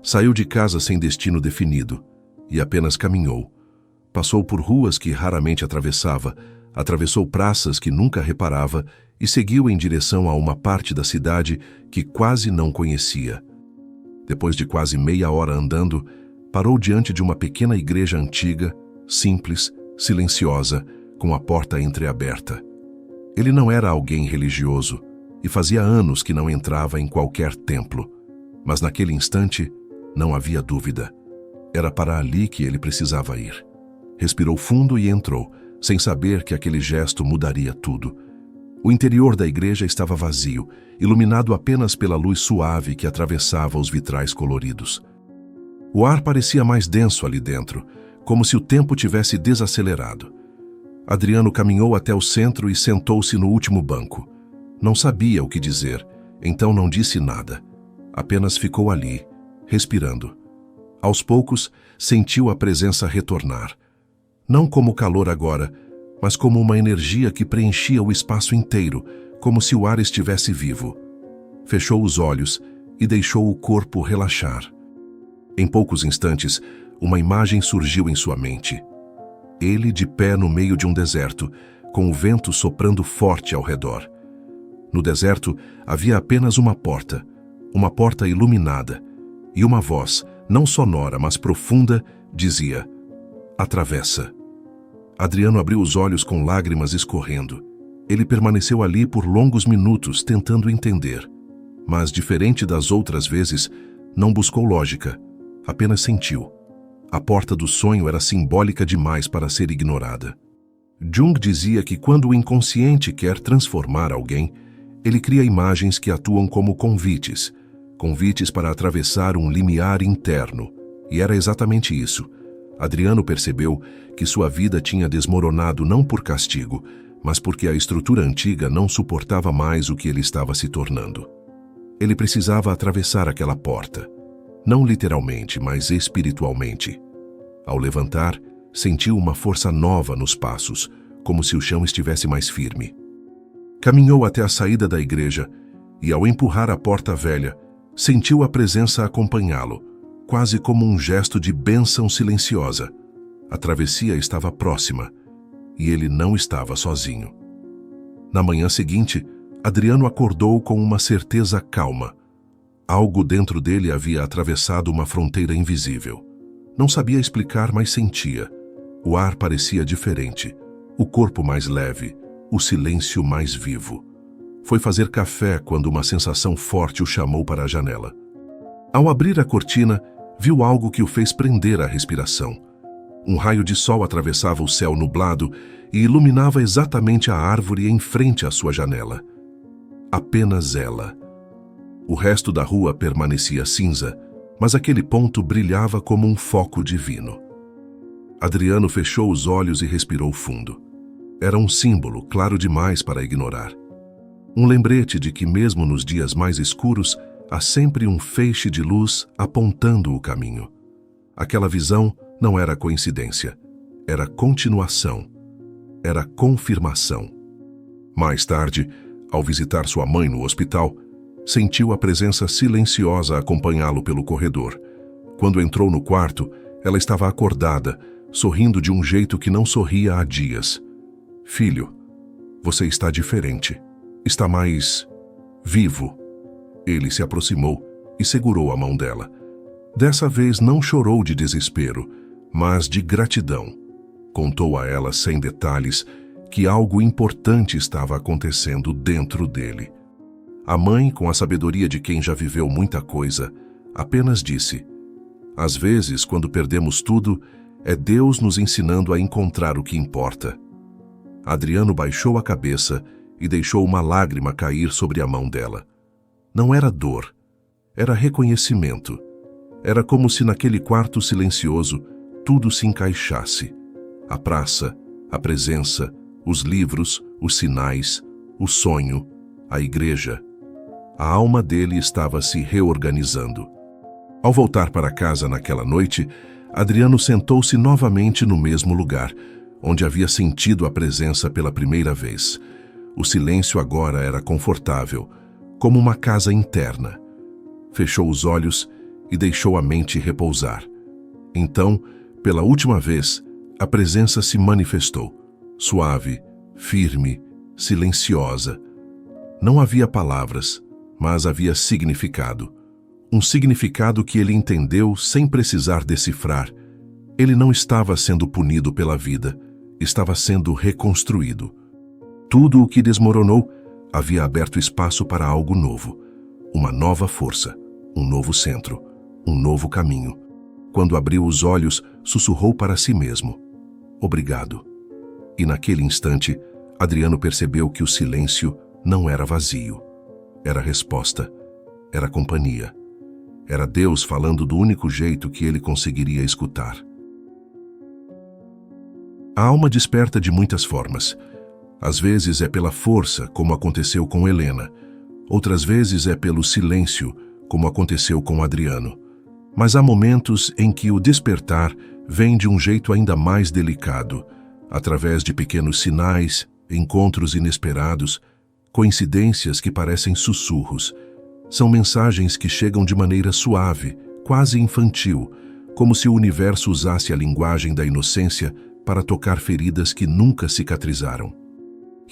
Saiu de casa sem destino definido e apenas caminhou. Passou por ruas que raramente atravessava, atravessou praças que nunca reparava e seguiu em direção a uma parte da cidade que quase não conhecia. Depois de quase meia hora andando, parou diante de uma pequena igreja antiga, simples, silenciosa, com a porta entreaberta. Ele não era alguém religioso e fazia anos que não entrava em qualquer templo. Mas naquele instante, não havia dúvida. Era para ali que ele precisava ir. Respirou fundo e entrou, sem saber que aquele gesto mudaria tudo. O interior da igreja estava vazio, iluminado apenas pela luz suave que atravessava os vitrais coloridos. O ar parecia mais denso ali dentro, como se o tempo tivesse desacelerado. Adriano caminhou até o centro e sentou-se no último banco. Não sabia o que dizer, então não disse nada. Apenas ficou ali, respirando. Aos poucos, sentiu a presença retornar. Não como calor agora, mas como uma energia que preenchia o espaço inteiro, como se o ar estivesse vivo. Fechou os olhos e deixou o corpo relaxar. Em poucos instantes, uma imagem surgiu em sua mente. Ele de pé no meio de um deserto, com o vento soprando forte ao redor. No deserto havia apenas uma porta iluminada, e uma voz, não sonora, mas profunda, dizia: "Atravessa." Adriano abriu os olhos com lágrimas escorrendo. Ele permaneceu ali por longos minutos tentando entender. Mas, diferente das outras vezes, não buscou lógica, apenas sentiu. A porta do sonho era simbólica demais para ser ignorada. Jung dizia que quando o inconsciente quer transformar alguém, ele cria imagens que atuam como convites para atravessar um limiar interno. E era exatamente isso. Adriano percebeu que sua vida tinha desmoronado não por castigo, mas porque a estrutura antiga não suportava mais o que ele estava se tornando. Ele precisava atravessar aquela porta. Não literalmente, mas espiritualmente. Ao levantar, sentiu uma força nova nos passos, como se o chão estivesse mais firme. Caminhou até a saída da igreja e, ao empurrar a porta velha, sentiu a presença acompanhá-lo, quase como um gesto de bênção silenciosa. A travessia estava próxima e ele não estava sozinho. Na manhã seguinte, Adriano acordou com uma certeza calma. Algo dentro dele havia atravessado uma fronteira invisível. Não sabia explicar, mas sentia. O ar parecia diferente, o corpo mais leve, o silêncio mais vivo. Foi fazer café quando uma sensação forte o chamou para a janela. Ao abrir a cortina, viu algo que o fez prender a respiração. Um raio de sol atravessava o céu nublado e iluminava exatamente a árvore em frente à sua janela. Apenas ela. O resto da rua permanecia cinza, mas aquele ponto brilhava como um foco divino. Adriano fechou os olhos e respirou fundo. Era um símbolo claro demais para ignorar. Um lembrete de que mesmo nos dias mais escuros, há sempre um feixe de luz apontando o caminho. Aquela visão não era coincidência, era continuação, era confirmação. Mais tarde, ao visitar sua mãe no hospital, sentiu a presença silenciosa acompanhá-lo pelo corredor. Quando entrou no quarto, ela estava acordada, sorrindo de um jeito que não sorria há dias. "Filho, você está diferente. Está mais vivo." Ele se aproximou e segurou a mão dela. Dessa vez não chorou de desespero, mas de gratidão. Contou a ela sem detalhes que algo importante estava acontecendo dentro dele. A mãe, com a sabedoria de quem já viveu muita coisa, apenas disse: "Às vezes, quando perdemos tudo, é Deus nos ensinando a encontrar o que importa." Adriano baixou a cabeça e deixou uma lágrima cair sobre a mão dela. Não era dor, era reconhecimento. Era como se naquele quarto silencioso tudo se encaixasse. A praça, a presença, os livros, os sinais, o sonho, a igreja. A alma dele estava se reorganizando. Ao voltar para casa naquela noite, Adriano sentou-se novamente no mesmo lugar, onde havia sentido a presença pela primeira vez. O silêncio agora era confortável, como uma casa interna. Fechou os olhos e deixou a mente repousar. Então, pela última vez, a presença se manifestou, suave, firme, silenciosa. Não havia palavras, mas havia significado. Um significado que ele entendeu sem precisar decifrar. Ele não estava sendo punido pela vida, estava sendo reconstruído. Tudo o que desmoronou havia aberto espaço para algo novo, uma nova força, um novo centro, um novo caminho. Quando abriu os olhos, sussurrou para si mesmo: obrigado. E naquele instante, Adriano percebeu que o silêncio não era vazio. Era resposta, era companhia. Era Deus falando do único jeito que ele conseguiria escutar. A alma desperta de muitas formas. Às vezes é pela força, como aconteceu com Helena. Outras vezes é pelo silêncio, como aconteceu com Adriano. Mas há momentos em que o despertar vem de um jeito ainda mais delicado, através de pequenos sinais, encontros inesperados, coincidências que parecem sussurros. São mensagens que chegam de maneira suave, quase infantil, como se o universo usasse a linguagem da inocência para tocar feridas que nunca cicatrizaram.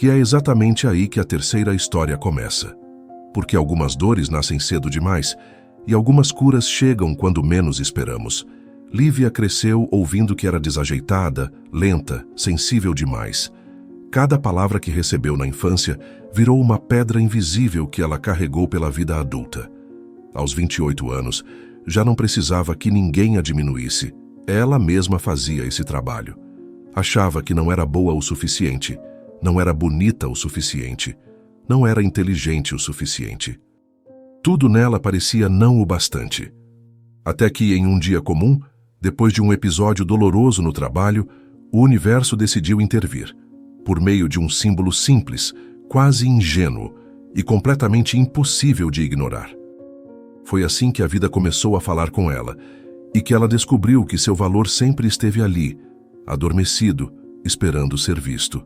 E é exatamente aí que a terceira história começa. Porque algumas dores nascem cedo demais e algumas curas chegam quando menos esperamos. Lívia cresceu ouvindo que era desajeitada, lenta, sensível demais. Cada palavra que recebeu na infância virou uma pedra invisível que ela carregou pela vida adulta. Aos 28 anos, já não precisava que ninguém a diminuísse. Ela mesma fazia esse trabalho. Achava que não era boa o suficiente, não era bonita o suficiente, não era inteligente o suficiente. Tudo nela parecia não o bastante. Até que, em um dia comum, depois de um episódio doloroso no trabalho, o universo decidiu intervir, por meio de um símbolo simples, quase ingênuo e completamente impossível de ignorar. Foi assim que a vida começou a falar com ela, e que ela descobriu que seu valor sempre esteve ali, adormecido, esperando ser visto.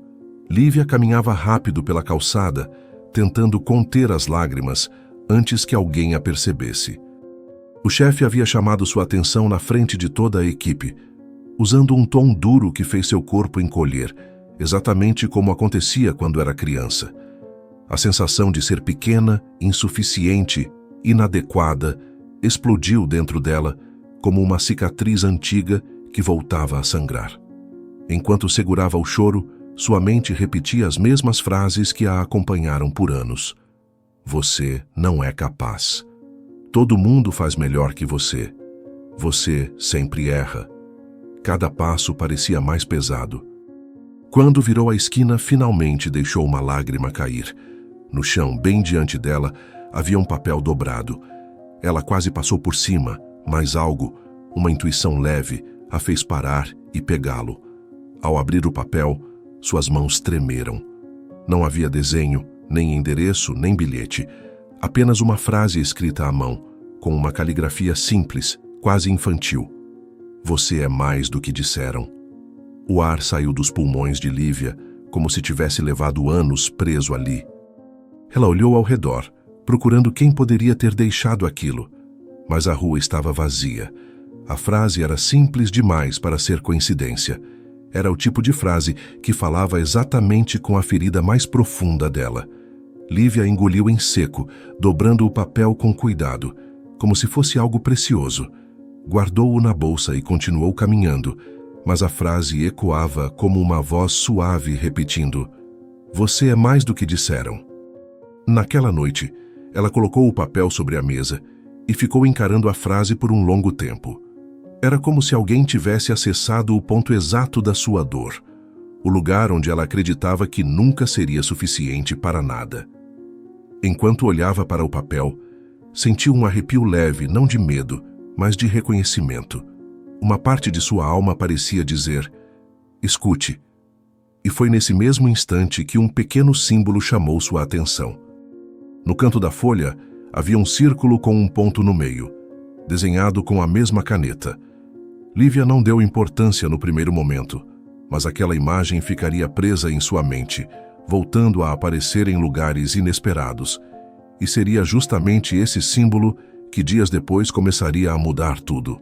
Lívia caminhava rápido pela calçada, tentando conter as lágrimas antes que alguém a percebesse. O chefe havia chamado sua atenção na frente de toda a equipe, usando um tom duro que fez seu corpo encolher, exatamente como acontecia quando era criança. A sensação de ser pequena, insuficiente, inadequada, explodiu dentro dela como uma cicatriz antiga que voltava a sangrar. Enquanto segurava o choro, sua mente repetia as mesmas frases que a acompanharam por anos. Você não é capaz. Todo mundo faz melhor que você. Você sempre erra. Cada passo parecia mais pesado. Quando virou a esquina, finalmente deixou uma lágrima cair. No chão, bem diante dela, havia um papel dobrado. Ela quase passou por cima, mas algo, uma intuição leve, a fez parar e pegá-lo. Ao abrir o papel, suas mãos tremeram. Não havia desenho, nem endereço, nem bilhete. Apenas uma frase escrita à mão, com uma caligrafia simples, quase infantil. Você é mais do que disseram. O ar saiu dos pulmões de Lívia, como se tivesse levado anos preso ali. Ela olhou ao redor, procurando quem poderia ter deixado aquilo. Mas a rua estava vazia. A frase era simples demais para ser coincidência. Era o tipo de frase que falava exatamente com a ferida mais profunda dela. Lívia engoliu em seco, dobrando o papel com cuidado, como se fosse algo precioso. Guardou-o na bolsa e continuou caminhando, mas a frase ecoava como uma voz suave repetindo: Você é mais do que disseram. Naquela noite, ela colocou o papel sobre a mesa e ficou encarando a frase por um longo tempo. Era como se alguém tivesse acessado o ponto exato da sua dor, o lugar onde ela acreditava que nunca seria suficiente para nada. Enquanto olhava para o papel, sentiu um arrepio leve, não de medo, mas de reconhecimento. Uma parte de sua alma parecia dizer: escute. E foi nesse mesmo instante que um pequeno símbolo chamou sua atenção. No canto da folha, havia um círculo com um ponto no meio, desenhado com a mesma caneta. Lívia não deu importância no primeiro momento, mas aquela imagem ficaria presa em sua mente, voltando a aparecer em lugares inesperados. E seria justamente esse símbolo que dias depois começaria a mudar tudo.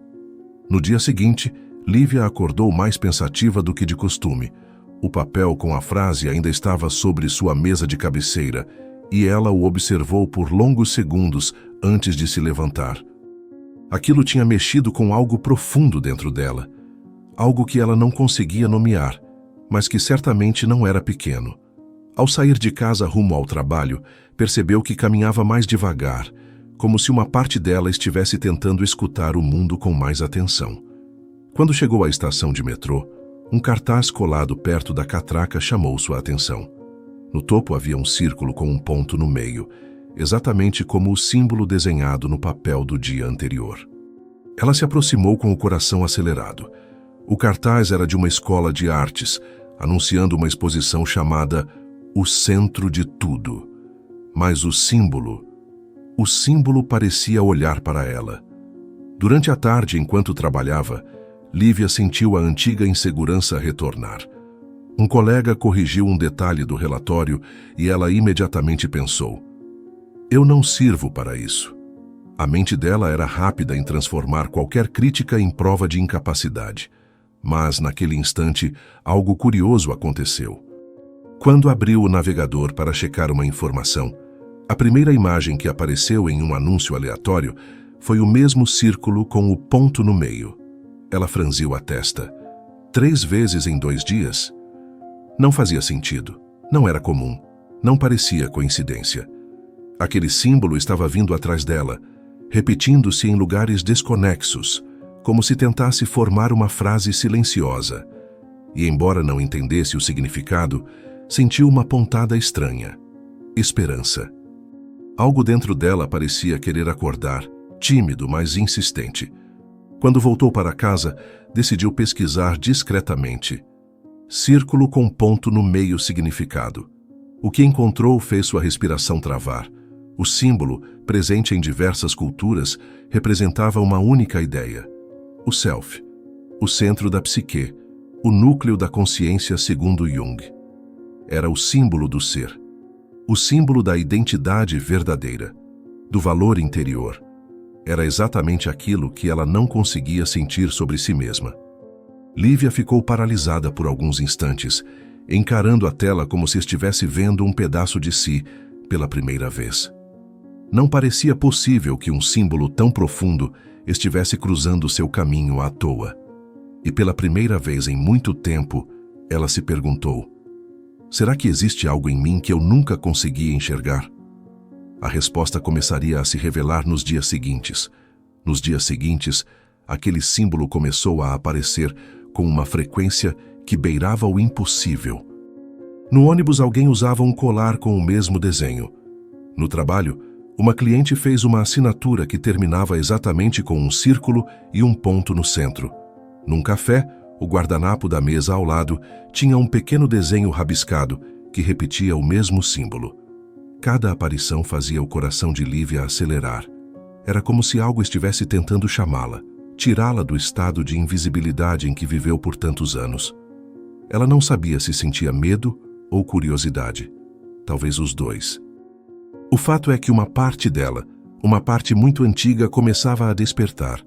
No dia seguinte, Lívia acordou mais pensativa do que de costume. O papel com a frase ainda estava sobre sua mesa de cabeceira, e ela o observou por longos segundos antes de se levantar. Aquilo tinha mexido com algo profundo dentro dela, algo que ela não conseguia nomear, mas que certamente não era pequeno. Ao sair de casa rumo ao trabalho, percebeu que caminhava mais devagar, como se uma parte dela estivesse tentando escutar o mundo com mais atenção. Quando chegou à estação de metrô, um cartaz colado perto da catraca chamou sua atenção. No topo havia um círculo com um ponto no meio, exatamente como o símbolo desenhado no papel do dia anterior. Ela se aproximou com o coração acelerado. O cartaz era de uma escola de artes, anunciando uma exposição chamada O Centro de Tudo. Mas o símbolo parecia olhar para ela. Durante a tarde, enquanto trabalhava, Lívia sentiu a antiga insegurança retornar. Um colega corrigiu um detalhe do relatório e ela imediatamente pensou: eu não sirvo para isso. A mente dela era rápida em transformar qualquer crítica em prova de incapacidade. Mas, naquele instante, algo curioso aconteceu. Quando abriu o navegador para checar uma informação, a primeira imagem que apareceu em um anúncio aleatório foi o mesmo círculo com o ponto no meio. Ela franziu a testa. 3 vezes em 2 dias? Não fazia sentido. Não era comum. Não parecia coincidência. Aquele símbolo estava vindo atrás dela, repetindo-se em lugares desconexos, como se tentasse formar uma frase silenciosa. E, embora não entendesse o significado, sentiu uma pontada estranha. Esperança. Algo dentro dela parecia querer acordar, tímido, mas insistente. Quando voltou para casa, decidiu pesquisar discretamente. Círculo com ponto no meio significado. O que encontrou fez sua respiração travar. O símbolo, presente em diversas culturas, representava uma única ideia: o self, o centro da psique, o núcleo da consciência segundo Jung. Era o símbolo do ser, o símbolo da identidade verdadeira, do valor interior. Era exatamente aquilo que ela não conseguia sentir sobre si mesma. Lívia ficou paralisada por alguns instantes, encarando a tela como se estivesse vendo um pedaço de si pela primeira vez. Não parecia possível que um símbolo tão profundo estivesse cruzando seu caminho à toa. E pela primeira vez em muito tempo, ela se perguntou: será que existe algo em mim que eu nunca consegui enxergar? A resposta começaria a se revelar nos dias seguintes. Nos dias seguintes, aquele símbolo começou a aparecer com uma frequência que beirava o impossível. No ônibus, alguém usava um colar com o mesmo desenho. No trabalho, uma cliente fez uma assinatura que terminava exatamente com um círculo e um ponto no centro. Num café, o guardanapo da mesa ao lado tinha um pequeno desenho rabiscado que repetia o mesmo símbolo. Cada aparição fazia o coração de Lívia acelerar. Era como se algo estivesse tentando chamá-la, tirá-la do estado de invisibilidade em que viveu por tantos anos. Ela não sabia se sentia medo ou curiosidade. Talvez os dois. O fato é que uma parte dela, uma parte muito antiga, começava a despertar.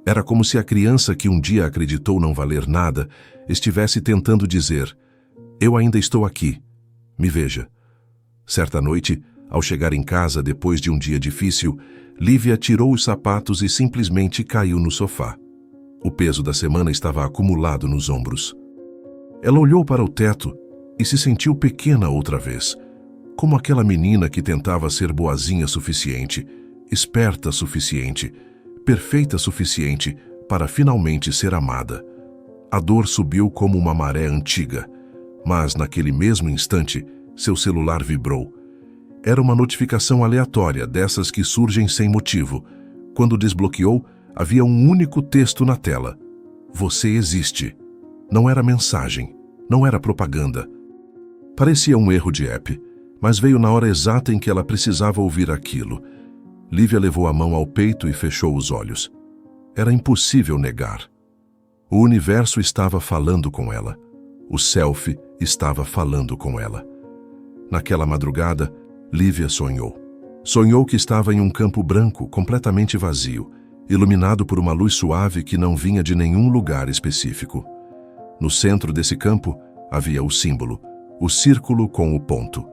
Era como se a criança que um dia acreditou não valer nada estivesse tentando dizer: eu ainda estou aqui. Me veja. Certa noite, ao chegar em casa depois de um dia difícil, Lívia tirou os sapatos e simplesmente caiu no sofá. O peso da semana estava acumulado nos ombros. Ela olhou para o teto e se sentiu pequena outra vez, como aquela menina que tentava ser boazinha suficiente, esperta suficiente, perfeita suficiente para finalmente ser amada. A dor subiu como uma maré antiga, mas naquele mesmo instante, seu celular vibrou. Era uma notificação aleatória, dessas que surgem sem motivo. Quando desbloqueou, havia um único texto na tela: você existe. Não era mensagem, não era propaganda. Parecia um erro de app, mas veio na hora exata em que ela precisava ouvir aquilo. Lívia levou a mão ao peito e fechou os olhos. Era impossível negar. O universo estava falando com ela. O self estava falando com ela. Naquela madrugada, Lívia sonhou. Sonhou que estava em um campo branco, completamente vazio, iluminado por uma luz suave que não vinha de nenhum lugar específico. No centro desse campo havia o símbolo, o círculo com o ponto,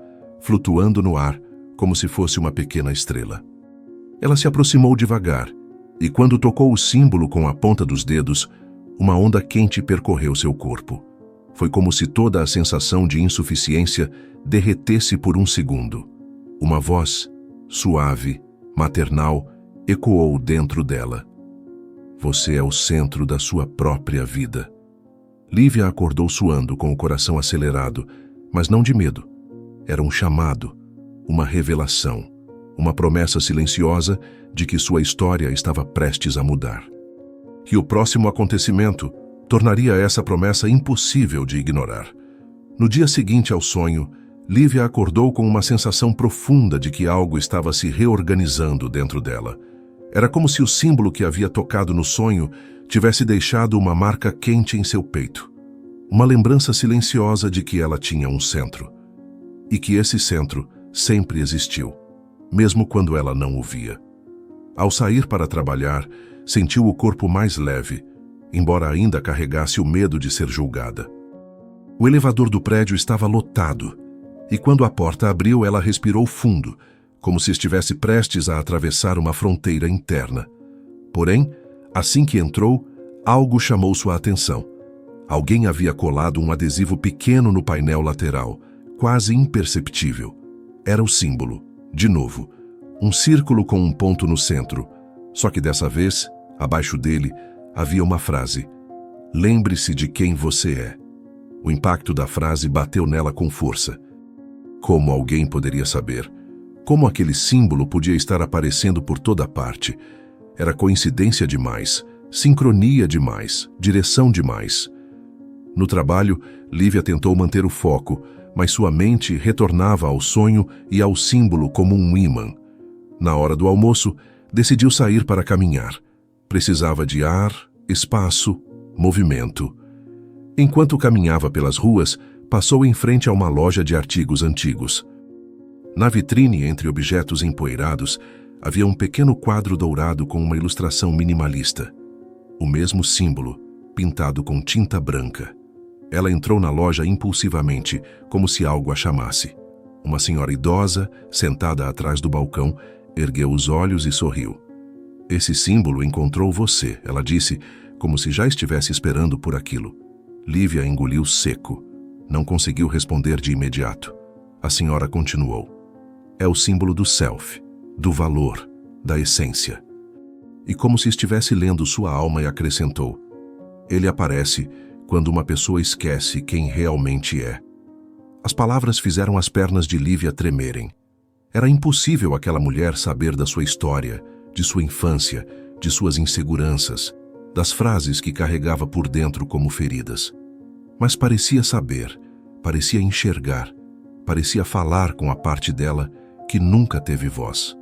flutuando no ar como se fosse uma pequena estrela. Ela se aproximou devagar, e quando tocou o símbolo com a ponta dos dedos, uma onda quente percorreu seu corpo. Foi como se toda a sensação de insuficiência derretesse por um segundo. Uma voz, suave, maternal, ecoou dentro dela. Você é o centro da sua própria vida. Lívia acordou suando, com o coração acelerado, mas não de medo. Era um chamado, uma revelação, uma promessa silenciosa de que sua história estava prestes a mudar. Que o próximo acontecimento tornaria essa promessa impossível de ignorar. No dia seguinte ao sonho, Lívia acordou com uma sensação profunda de que algo estava se reorganizando dentro dela. Era como se o símbolo que havia tocado no sonho tivesse deixado uma marca quente em seu peito. Uma lembrança silenciosa de que ela tinha um centro. E que esse centro sempre existiu, mesmo quando ela não o via. Ao sair para trabalhar, sentiu o corpo mais leve, embora ainda carregasse o medo de ser julgada. O elevador do prédio estava lotado, e quando a porta abriu, ela respirou fundo, como se estivesse prestes a atravessar uma fronteira interna. Porém, assim que entrou, algo chamou sua atenção. Alguém havia colado um adesivo pequeno no painel lateral, quase imperceptível. Era o símbolo, de novo, um círculo com um ponto no centro. Só que dessa vez, abaixo dele, havia uma frase: "Lembre-se de quem você é." O impacto da frase bateu nela com força. Como alguém poderia saber? Como aquele símbolo podia estar aparecendo por toda parte? Era coincidência demais, sincronia demais, direção demais. No trabalho, Lívia tentou manter o foco, mas sua mente retornava ao sonho e ao símbolo como um ímã. Na hora do almoço, decidiu sair para caminhar. Precisava de ar, espaço, movimento. Enquanto caminhava pelas ruas, passou em frente a uma loja de artigos antigos. Na vitrine, entre objetos empoeirados, havia um pequeno quadro dourado com uma ilustração minimalista. O mesmo símbolo, pintado com tinta branca. Ela entrou na loja impulsivamente, como se algo a chamasse. Uma senhora idosa, sentada atrás do balcão, ergueu os olhos e sorriu. "Esse símbolo encontrou você", ela disse, como se já estivesse esperando por aquilo. Lívia engoliu seco. Não conseguiu responder de imediato. A senhora continuou: "É o símbolo do self, do valor, da essência." E como se estivesse lendo sua alma, acrescentou: "Ele aparece quando uma pessoa esquece quem realmente é." As palavras fizeram as pernas de Lívia tremerem. Era impossível aquela mulher saber da sua história, de sua infância, de suas inseguranças, das frases que carregava por dentro como feridas. Mas parecia saber, parecia enxergar, parecia falar com a parte dela que nunca teve voz.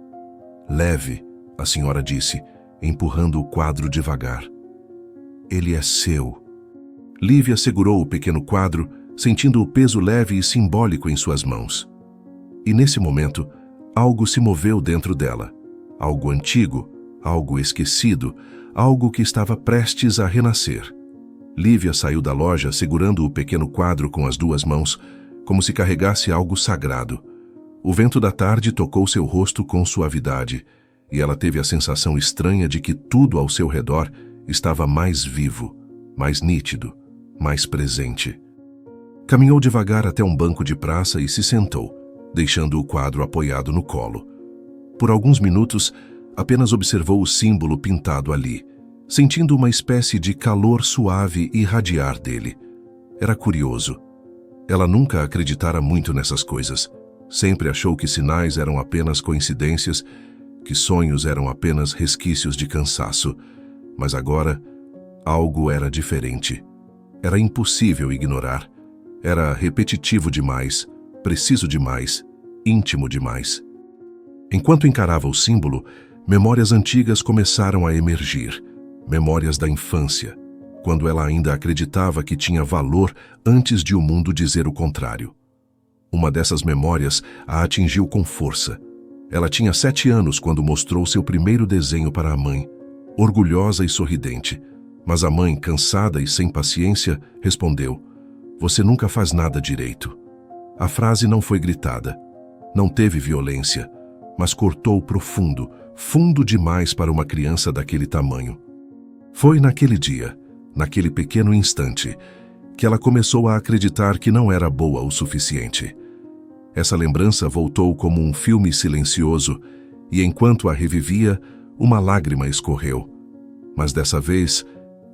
"Leve", a senhora disse, empurrando o quadro devagar. "Ele é seu." Lívia segurou o pequeno quadro, sentindo o peso leve e simbólico em suas mãos. E nesse momento, algo se moveu dentro dela. Algo antigo, algo esquecido, algo que estava prestes a renascer. Lívia saiu da loja segurando o pequeno quadro com as duas mãos, como se carregasse algo sagrado. O vento da tarde tocou seu rosto com suavidade, e ela teve a sensação estranha de que tudo ao seu redor estava mais vivo, mais nítido, mais presente. Caminhou devagar até um banco de praça e se sentou, deixando o quadro apoiado no colo. Por alguns minutos, apenas observou o símbolo pintado ali, sentindo uma espécie de calor suave irradiar dele. Era curioso. Ela nunca acreditara muito nessas coisas. Sempre achou que sinais eram apenas coincidências, que sonhos eram apenas resquícios de cansaço. Mas agora, algo era diferente. Era impossível ignorar. Era repetitivo demais, preciso demais, íntimo demais. Enquanto encarava o símbolo, memórias antigas começaram a emergir. Memórias da infância, quando ela ainda acreditava que tinha valor antes de o mundo dizer o contrário. Uma dessas memórias a atingiu com força. Ela tinha 7 anos quando mostrou seu primeiro desenho para a mãe, orgulhosa e sorridente. Mas a mãe, cansada e sem paciência, respondeu: "Você nunca faz nada direito." A frase não foi gritada, não teve violência, mas cortou profundo, fundo demais para uma criança daquele tamanho. Foi naquele dia, naquele pequeno instante, que ela começou a acreditar que não era boa o suficiente. Essa lembrança voltou como um filme silencioso e enquanto a revivia, uma lágrima escorreu. Mas dessa vez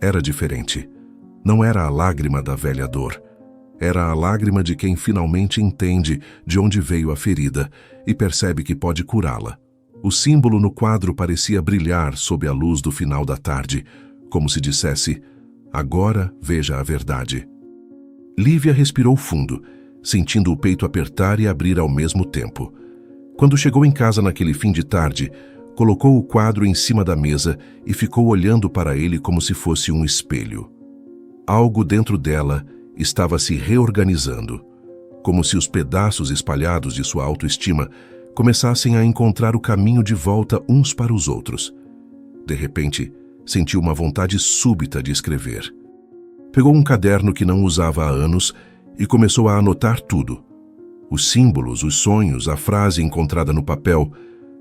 era diferente. Não era a lágrima da velha dor. Era a lágrima de quem finalmente entende de onde veio a ferida e percebe que pode curá-la. O símbolo no quadro parecia brilhar sob a luz do final da tarde, como se dissesse: agora veja a verdade. Lívia respirou fundo, sentindo o peito apertar e abrir ao mesmo tempo. Quando chegou em casa naquele fim de tarde, colocou o quadro em cima da mesa e ficou olhando para ele como se fosse um espelho. Algo dentro dela estava se reorganizando, como se os pedaços espalhados de sua autoestima começassem a encontrar o caminho de volta uns para os outros. De repente, sentiu uma vontade súbita de escrever. Pegou um caderno que não usava há anos e começou a anotar tudo. Os símbolos, os sonhos, a frase encontrada no papel,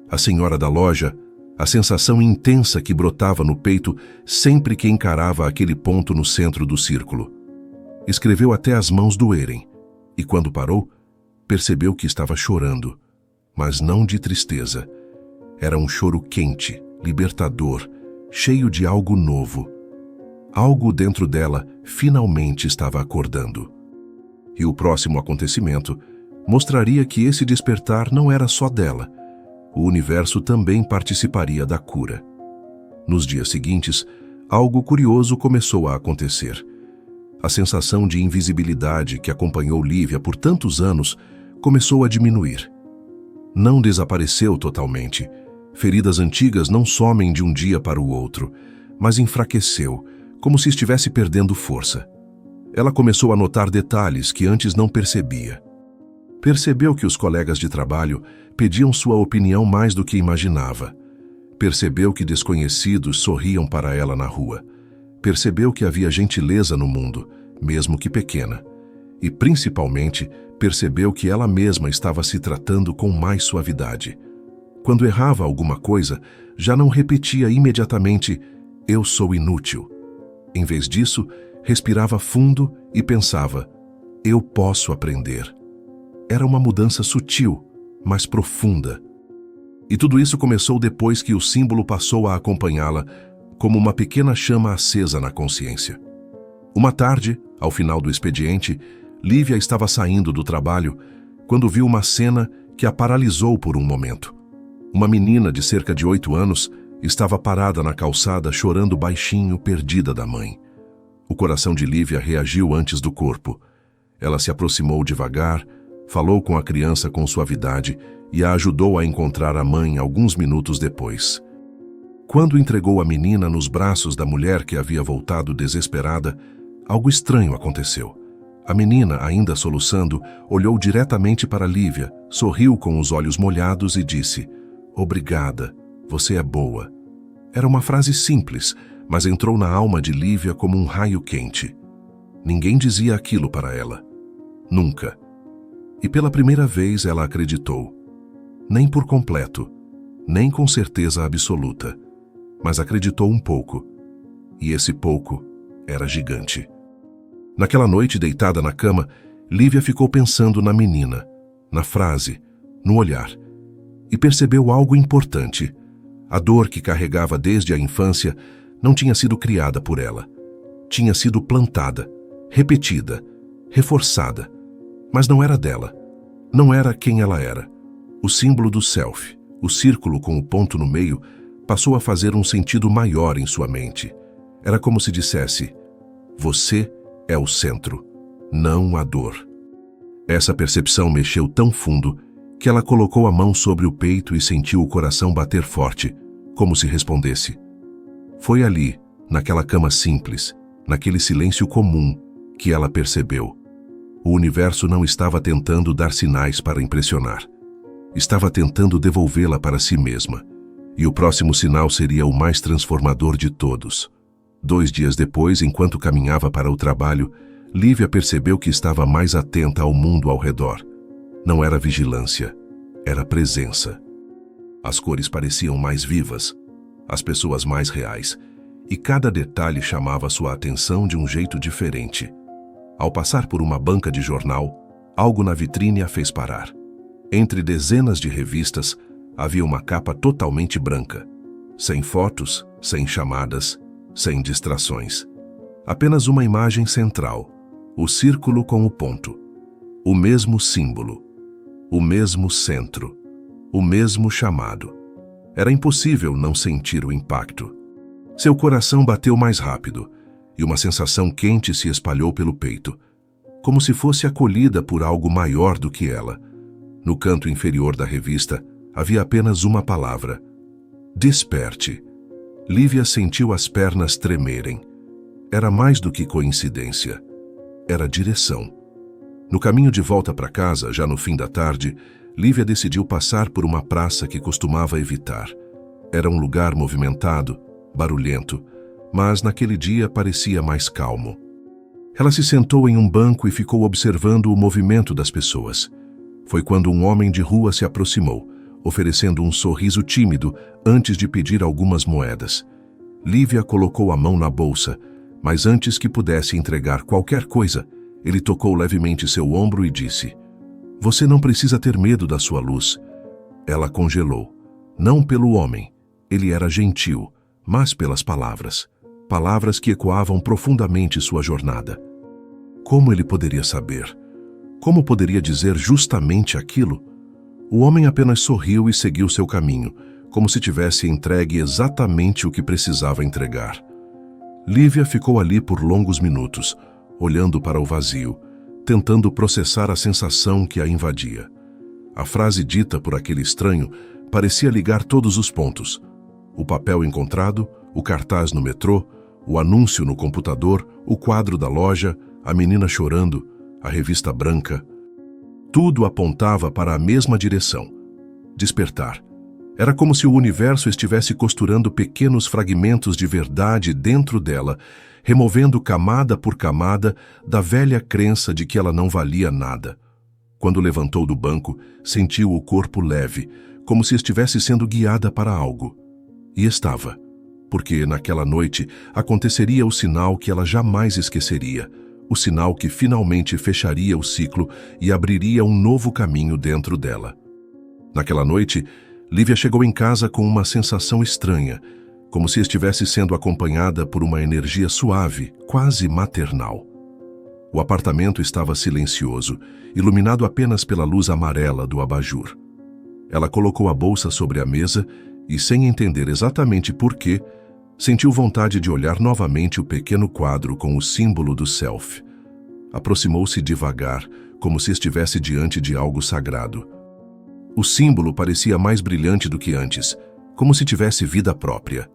a senhora da loja, a sensação intensa que brotava no peito sempre que encarava aquele ponto no centro do círculo. Escreveu até as mãos doerem, e quando parou, percebeu que estava chorando, mas não de tristeza. Era um choro quente, libertador, cheio de algo novo. Algo dentro dela finalmente estava acordando. E o próximo acontecimento mostraria que esse despertar não era só dela. O universo também participaria da cura. Nos dias seguintes, algo curioso começou a acontecer. A sensação de invisibilidade que acompanhou Lívia por tantos anos começou a diminuir. Não desapareceu totalmente. Feridas antigas não somem de um dia para o outro, mas enfraqueceu, como se estivesse perdendo força. Ela começou a notar detalhes que antes não percebia. Percebeu que os colegas de trabalho pediam sua opinião mais do que imaginava. Percebeu que desconhecidos sorriam para ela na rua. Percebeu que havia gentileza no mundo, mesmo que pequena. E, principalmente, percebeu que ela mesma estava se tratando com mais suavidade. Quando errava alguma coisa, já não repetia imediatamente: "Eu sou inútil". Em vez disso, respirava fundo e pensava: "Eu posso aprender". Era uma mudança sutil, mas profunda. E tudo isso começou depois que o símbolo passou a acompanhá-la como uma pequena chama acesa na consciência. Uma tarde, ao final do expediente, Lívia estava saindo do trabalho quando viu uma cena que a paralisou por um momento. Uma menina de cerca de 8 anos estava parada na calçada chorando baixinho, perdida da mãe. O coração de Lívia reagiu antes do corpo. Ela se aproximou devagar, falou com a criança com suavidade e a ajudou a encontrar a mãe alguns minutos depois. Quando entregou a menina nos braços da mulher que havia voltado desesperada, algo estranho aconteceu. A menina, ainda soluçando, olhou diretamente para Lívia, sorriu com os olhos molhados e disse: "Obrigada, você é boa". Era uma frase simples, mas entrou na alma de Lívia como um raio quente. Ninguém dizia aquilo para ela. Nunca. E pela primeira vez ela acreditou. Nem por completo, nem com certeza absoluta, mas acreditou um pouco. E esse pouco era gigante. Naquela noite, deitada na cama, Lívia ficou pensando na menina, na frase, no olhar, e percebeu algo importante. A dor que carregava desde a infância não tinha sido criada por ela. Tinha sido plantada, repetida, reforçada, mas não era dela. Não era quem ela era. O símbolo do self, o círculo com o ponto no meio, passou a fazer um sentido maior em sua mente. Era como se dissesse: você é o centro, não a dor. Essa percepção mexeu tão fundo que ela colocou a mão sobre o peito e sentiu o coração bater forte, como se respondesse. Foi ali, naquela cama simples, naquele silêncio comum, que ela percebeu. O universo não estava tentando dar sinais para impressionar. Estava tentando devolvê-la para si mesma. E o próximo sinal seria o mais transformador de todos. 2 dias depois, enquanto caminhava para o trabalho, Lívia percebeu que estava mais atenta ao mundo ao redor. Não era vigilância, era presença. As cores pareciam mais vivas, as pessoas mais reais, e cada detalhe chamava sua atenção de um jeito diferente. Ao passar por uma banca de jornal, algo na vitrine a fez parar. Entre dezenas de revistas, Havia uma capa totalmente branca, sem fotos, sem chamadas, sem distrações. Apenas uma imagem central, o círculo com o ponto. O mesmo símbolo, o mesmo centro, o mesmo chamado. Era impossível não sentir o impacto. Seu coração bateu mais rápido e uma sensação quente se espalhou pelo peito, como se fosse acolhida por algo maior do que ela. No canto inferior da revista havia apenas uma palavra: desperte. Lívia sentiu as pernas tremerem. Era mais do que coincidência. Era direção. No caminho de volta para casa, já no fim da tarde, Lívia decidiu passar por uma praça que costumava evitar. Era um lugar movimentado, barulhento, mas naquele dia parecia mais calmo. Ela se sentou em um banco e ficou observando o movimento das pessoas. Foi quando um homem de rua se aproximou, oferecendo um sorriso tímido antes de pedir algumas moedas. Lívia colocou a mão na bolsa, mas antes que pudesse entregar qualquer coisa, ele tocou levemente seu ombro e disse: "Você não precisa ter medo da sua luz." Ela congelou. Não pelo homem, ele era gentil, mas pelas palavras. Palavras que ecoavam profundamente sua jornada. Como ele poderia saber? Como poderia dizer justamente aquilo? O homem apenas sorriu e seguiu seu caminho, como se tivesse entregue exatamente o que precisava entregar. Lívia ficou ali por longos minutos, olhando para o vazio, tentando processar a sensação que a invadia. A frase dita por aquele estranho parecia ligar todos os pontos. O papel encontrado, o cartaz no metrô, o anúncio no computador, o quadro da loja, a menina chorando, a revista branca. Tudo apontava para a mesma direção: despertar. Era como se o universo estivesse costurando pequenos fragmentos de verdade dentro dela, removendo camada por camada da velha crença de que ela não valia nada. Quando levantou do banco, sentiu o corpo leve, como se estivesse sendo guiada para algo. E estava, porque naquela noite aconteceria o sinal que ela jamais esqueceria, o sinal que finalmente fecharia o ciclo e abriria um novo caminho dentro dela. Naquela noite, Lívia chegou em casa com uma sensação estranha, como se estivesse sendo acompanhada por uma energia suave, quase maternal. O apartamento estava silencioso, iluminado apenas pela luz amarela do abajur. Ela colocou a bolsa sobre a mesa e, sem entender exatamente por quê, sentiu vontade de olhar novamente o pequeno quadro com o símbolo do self. Aproximou-se devagar, como se estivesse diante de algo sagrado. O símbolo parecia mais brilhante do que antes, como se tivesse vida própria.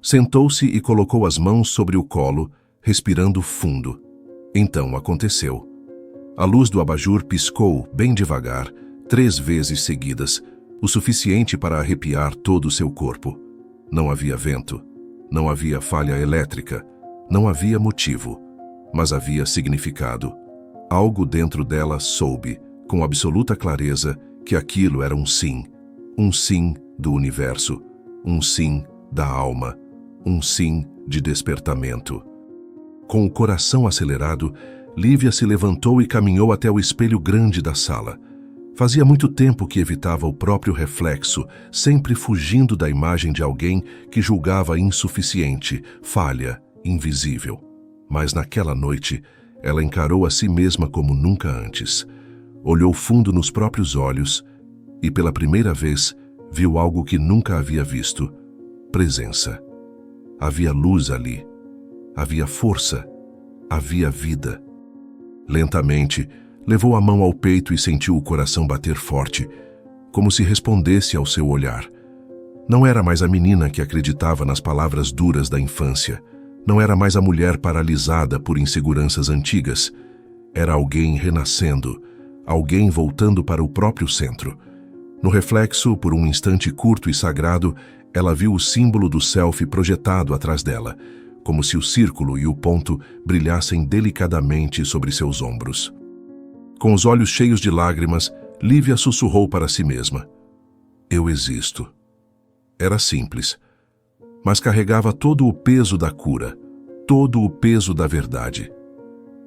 Sentou-se e colocou as mãos sobre o colo, respirando fundo. Então aconteceu. A luz do abajur piscou, bem devagar, 3 vezes seguidas, o suficiente para arrepiar todo o seu corpo. Não havia vento, não havia falha elétrica, não havia motivo, mas havia significado. Algo dentro dela soube, com absoluta clareza, que aquilo era um sim do universo, um sim da alma, um sim de despertamento. Com o coração acelerado, Lívia se levantou e caminhou até o espelho grande da sala. Fazia muito tempo que evitava o próprio reflexo, sempre fugindo da imagem de alguém que julgava insuficiente, falha, invisível. Mas naquela noite, ela encarou a si mesma como nunca antes. Olhou fundo nos próprios olhos e, pela primeira vez, viu algo que nunca havia visto: presença. Havia luz ali. Havia força. Havia vida. Lentamente, levou a mão ao peito e sentiu o coração bater forte, como se respondesse ao seu olhar. Não era mais a menina que acreditava nas palavras duras da infância. Não era mais a mulher paralisada por inseguranças antigas. Era alguém renascendo, alguém voltando para o próprio centro. No reflexo, por um instante curto e sagrado, ela viu o símbolo do self projetado atrás dela, como se o círculo e o ponto brilhassem delicadamente sobre seus ombros. Com os olhos cheios de lágrimas, Lívia sussurrou para si mesma: "Eu existo." Era simples, mas carregava todo o peso da cura, todo o peso da verdade.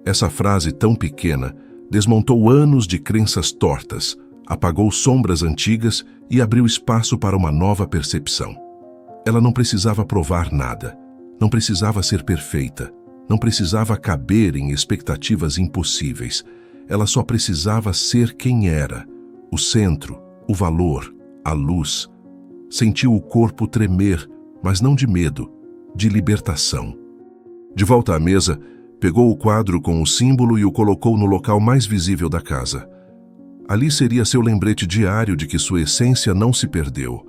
Essa frase tão pequena desmontou anos de crenças tortas, apagou sombras antigas e abriu espaço para uma nova percepção. Ela não precisava provar nada, não precisava ser perfeita, não precisava caber em expectativas impossíveis. Ela só precisava ser quem era, o centro, o valor, a luz. Sentiu o corpo tremer, mas não de medo, de libertação. De volta à mesa, pegou o quadro com o símbolo e o colocou no local mais visível da casa. Ali seria seu lembrete diário de que sua essência não se perdeu,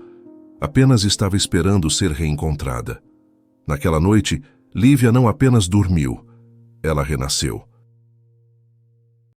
apenas estava esperando ser reencontrada. Naquela noite, Lívia não apenas dormiu, ela renasceu.